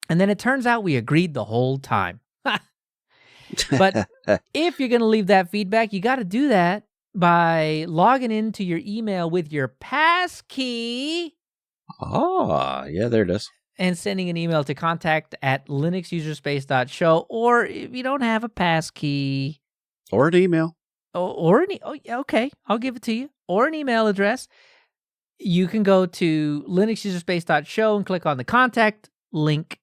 And then it turns out we agreed the whole time. But if you're gonna leave that feedback, you got to do that by logging into your email with your passkey Ah, yeah, there it is. And sending an email to contact@linuxuserspace.show, or if you don't have a passkey. Or an email. Okay, I'll give it to you. Or an email address. You can go to linuxuserspace.show and click on the contact link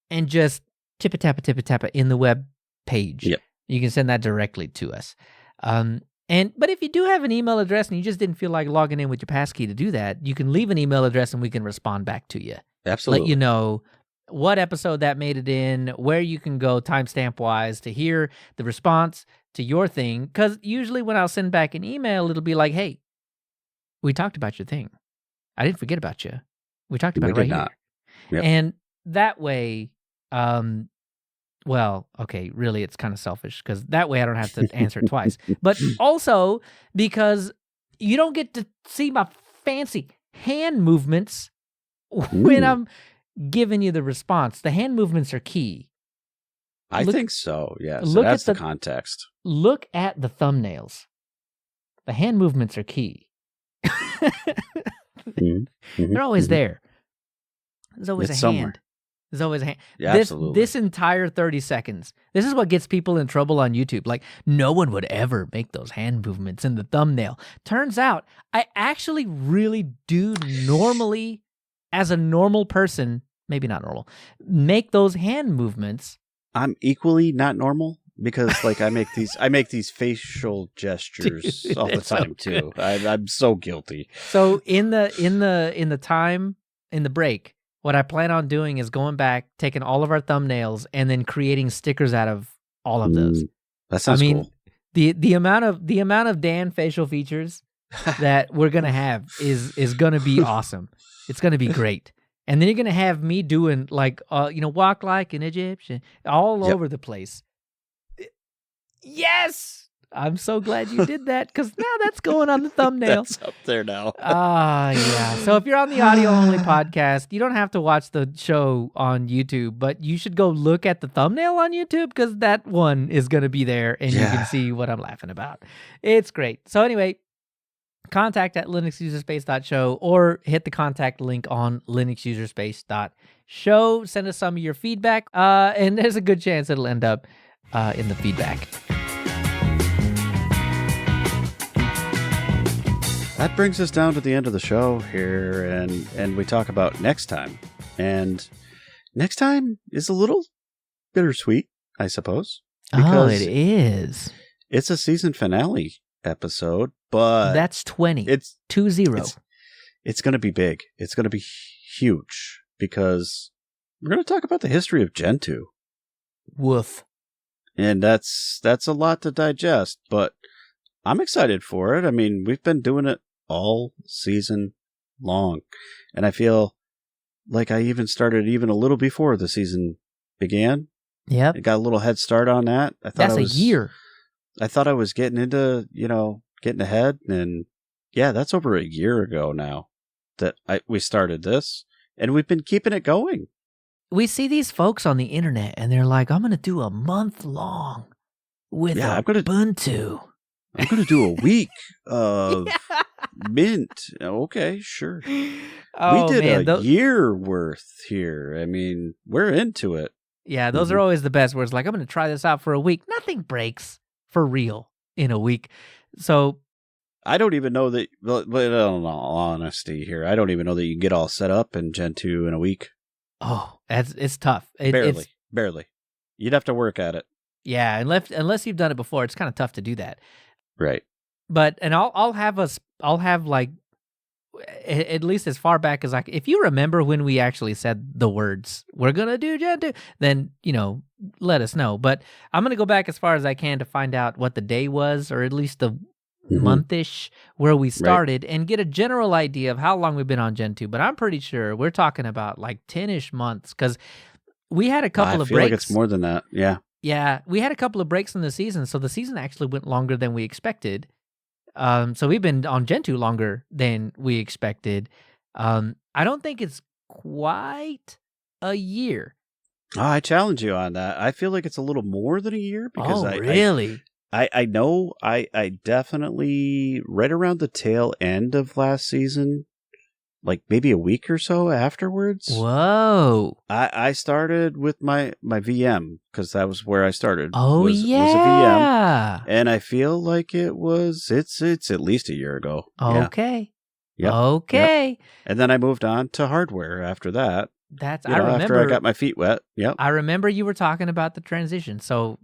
and just tip-a-tappa in the web page. Yep. You can send that directly to us. But if you do have an email address and you just didn't feel like logging in with your passkey to do that, you can leave an email address and we can respond back to you. Absolutely. Let you know what episode that made it in, where you can go timestamp-wise to hear the response to your thing. Because usually when I'll send back an email, it'll be like, hey, we talked about your thing. I didn't forget about you. We talked about it right here. Yep. And that way, well, okay, really it's kind of selfish because that way I don't have to answer it twice. But also because you don't get to see my fancy hand movements when I'm giving you the response. The hand movements are key. I think so, yes. So that's the context. Look at the thumbnails. The hand movements are key. They're always there. There's always a hand. Somewhere. There's always a hand. Yeah, absolutely. This entire 30 seconds, this is what gets people in trouble on YouTube. Like, no one would ever make those hand movements in the thumbnail. Turns out, I actually really do normally, as a normal person, maybe not normal, make those hand movements. I'm equally not normal because, like, I make these facial gestures all the time too. I'm so guilty. So in the break, what I plan on doing is going back, taking all of our thumbnails, and then creating stickers out of all of those. That sounds cool. The amount of Dan facial features that we're gonna have is gonna be awesome. It's gonna be great. And then you're gonna have me doing like walk like an Egyptian all over the place. Yes. I'm so glad you did that because now that's going on the thumbnail. That's up there now. Yeah. So if you're on the audio-only podcast, you don't have to watch the show on YouTube, but you should go look at the thumbnail on YouTube because that one is going to be there and you can see what I'm laughing about. It's great. So anyway, contact@linuxuserspace.show or hit the contact link on linuxuserspace.show. Send us some of your feedback, and there's a good chance it'll end up in the feedback. That brings us down to the end of the show here, and we talk about next time. And next time is a little bittersweet, I suppose. Oh, it is. It's a season finale episode, but that's 20. It's 20. It's going to be big. It's going to be huge because we're going to talk about the history of Gentoo. Woof. And that's a lot to digest, but I'm excited for it. I mean, we've been doing it all season long, and I feel like I even started even a little before the season began. Yep. I got a little head start on that. That's a year. I thought I was getting into, getting ahead, and yeah, that's over a year ago now that we started this, and we've been keeping it going. We see these folks on the internet, and they're like, I'm going to do a month long with Ubuntu. I'm going to do a week of Mint. Okay, sure. Oh, we did a year worth here. I mean, we're into it. Yeah, those are always the best words. Like, I'm going to try this out for a week. Nothing breaks for real in a week. So I don't even know that, but in all honesty here, I don't even know that you can get all set up in Gentoo in a week. Oh, it's tough. Barely. You'd have to work at it. Yeah, unless you've done it before, it's kind of tough to do that. Right. But I'll have like at least as far back as if you remember when we actually said the words we're gonna do Gentoo, then let us know. But I'm gonna go back as far as I can to find out what the day was, or at least the month-ish where we started, and get a general idea of how long we've been on Gentoo. But I'm pretty sure we're talking about like 10-ish months because we had a couple of breaks. I feel like it's more than that. Yeah. Yeah, we had a couple of breaks in the season, so the season actually went longer than we expected. So we've been on Gentoo longer than we expected. I don't think it's quite a year. Oh, I challenge you on that. I feel like it's a little more than a year because really? I know I definitely right around the tail end of last season like maybe a week or so afterwards. Whoa. I started with my VM because that was where I started. Oh, was a yeah. VM, and I feel like it's at least a year ago. Okay. Yeah. Okay. Yep. And then I moved on to hardware after that. I remember after I got my feet wet. Yep. I remember you were talking about the transition. So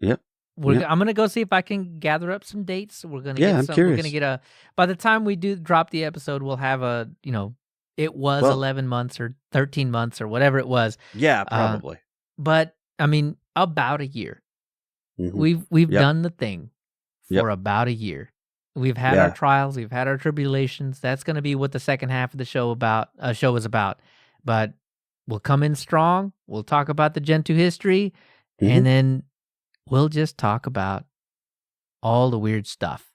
yep. I'm gonna go see if I can gather up some dates. We're gonna I'm curious. We're gonna get by the time we do drop the episode, we'll have it was 11 months or 13 months or whatever it was. Yeah, probably. But I mean, about a year. Mm-hmm. We've done the thing for about a year. We've had our trials, we've had our tribulations. That's going to be what the second half of the show is about. But we'll come in strong. We'll talk about the Gen 2 history, and then we'll just talk about all the weird stuff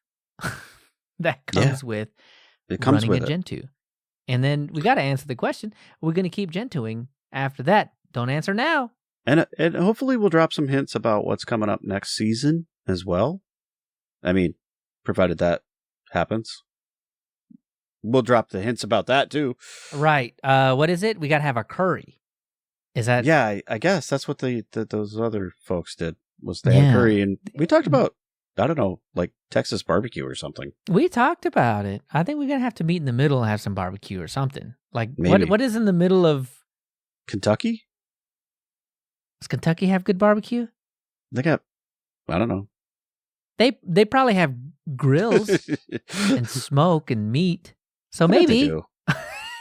that comes with running a Gen 2. And then we got to answer the question, we're going to keep Gen 2ing after that. Don't answer now. And hopefully we'll drop some hints about what's coming up next season as well. I mean, provided that happens. We'll drop the hints about that too. Right. What is it? We got to have a curry. Is that? Yeah, I guess that's what those other folks did, was they had curry. And we talked about, I don't know, like Texas barbecue or something. We talked about it. I think we're going to have to meet in the middle and have some barbecue or something. Like, maybe. What is in the middle of Kentucky? Does Kentucky have good barbecue? They got, I don't know. They probably have grills and smoke and meat. So maybe. They do.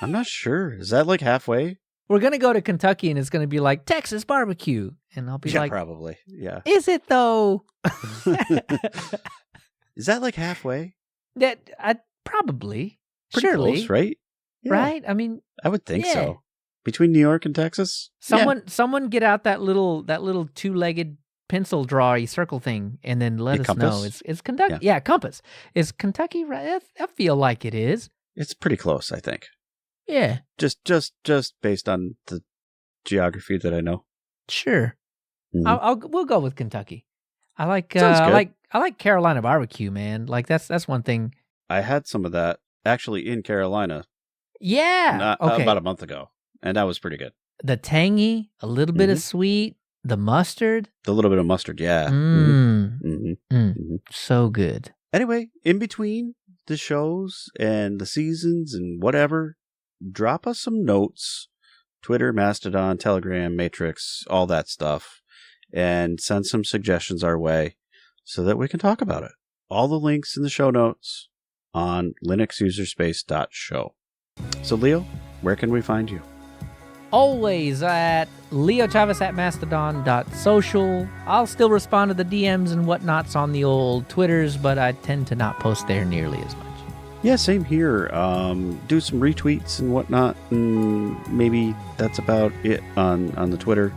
I'm not sure. Is that like halfway? We're going to go to Kentucky and it's going to be like Texas barbecue. And I'll be like, probably. Yeah. Is it though? Is that like halfway? Probably. Pretty surely. Close, right? Yeah. Right? I mean, I would think so. Between New York and Texas? Someone get out that little two-legged pencil drawy circle thing and then let us compass? know. It's Kentucky. Yeah, compass. Is Kentucky right? I feel like it is. It's pretty close, I think. Yeah. Just based on the geography that I know. Sure. Mm-hmm. We'll go with Kentucky. I like Sounds good. I like Carolina barbecue, man. Like that's one thing. I had some of that actually in Carolina. Yeah. About a month ago, and that was pretty good. The tangy, a little bit of sweet, the mustard. The little bit of mustard, yeah. So good. Anyway, in between the shows and the seasons and whatever, drop us some notes. Twitter, Mastodon, Telegram, Matrix, all that stuff. And send some suggestions our way so that we can talk about it. All the links in the show notes on linuxuserspace.show. So, Leo, where can we find you? Always at leochavez@mastodon.social. I'll still respond to the DMs and whatnots on the old Twitters, but I tend to not post there nearly as much. Yeah, same here. Do some retweets and whatnot, and maybe that's about it on the Twitter.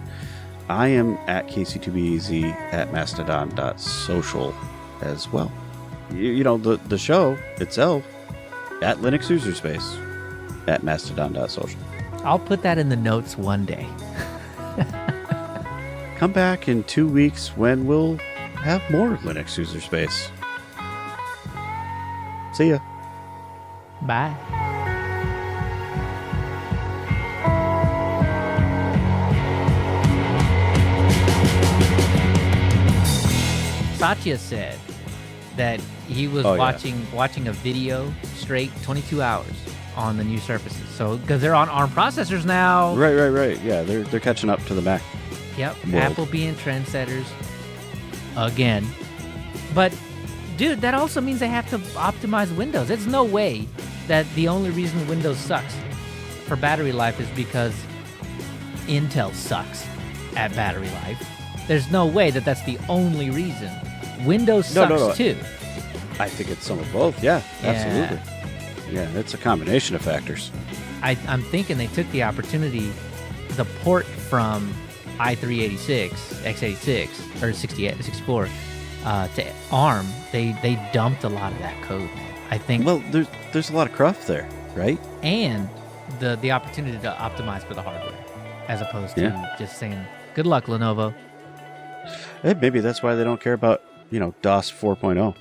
I am at KC2BEZ at mastodon.social as well. You know, the show itself at Linux User Space at mastodon.social. I'll put that in the notes one day. Come back in 2 weeks when we'll have more Linux User Space. See ya. Bye. Satya said that he was watching a video straight 22 hours on the new Surfaces. So because they're on ARM processors now. Right. Yeah, they're catching up to the Mac. Yep. World. Apple being trendsetters again. But dude, that also means they have to optimize Windows. It's no way that the only reason Windows sucks for battery life is because Intel sucks at battery life. There's no way that that's the only reason. Windows sucks too. I think it's some of both. Yeah, absolutely. Yeah, it's a combination of factors. I'm thinking they took the opportunity, the port from i386, x86, or 64 to ARM. They dumped a lot of that code. I think. Well, there's a lot of cruft there, right? And the opportunity to optimize for the hardware, as opposed to just saying, "Good luck, Lenovo." Hey, maybe that's why they don't care about DOS 4.0.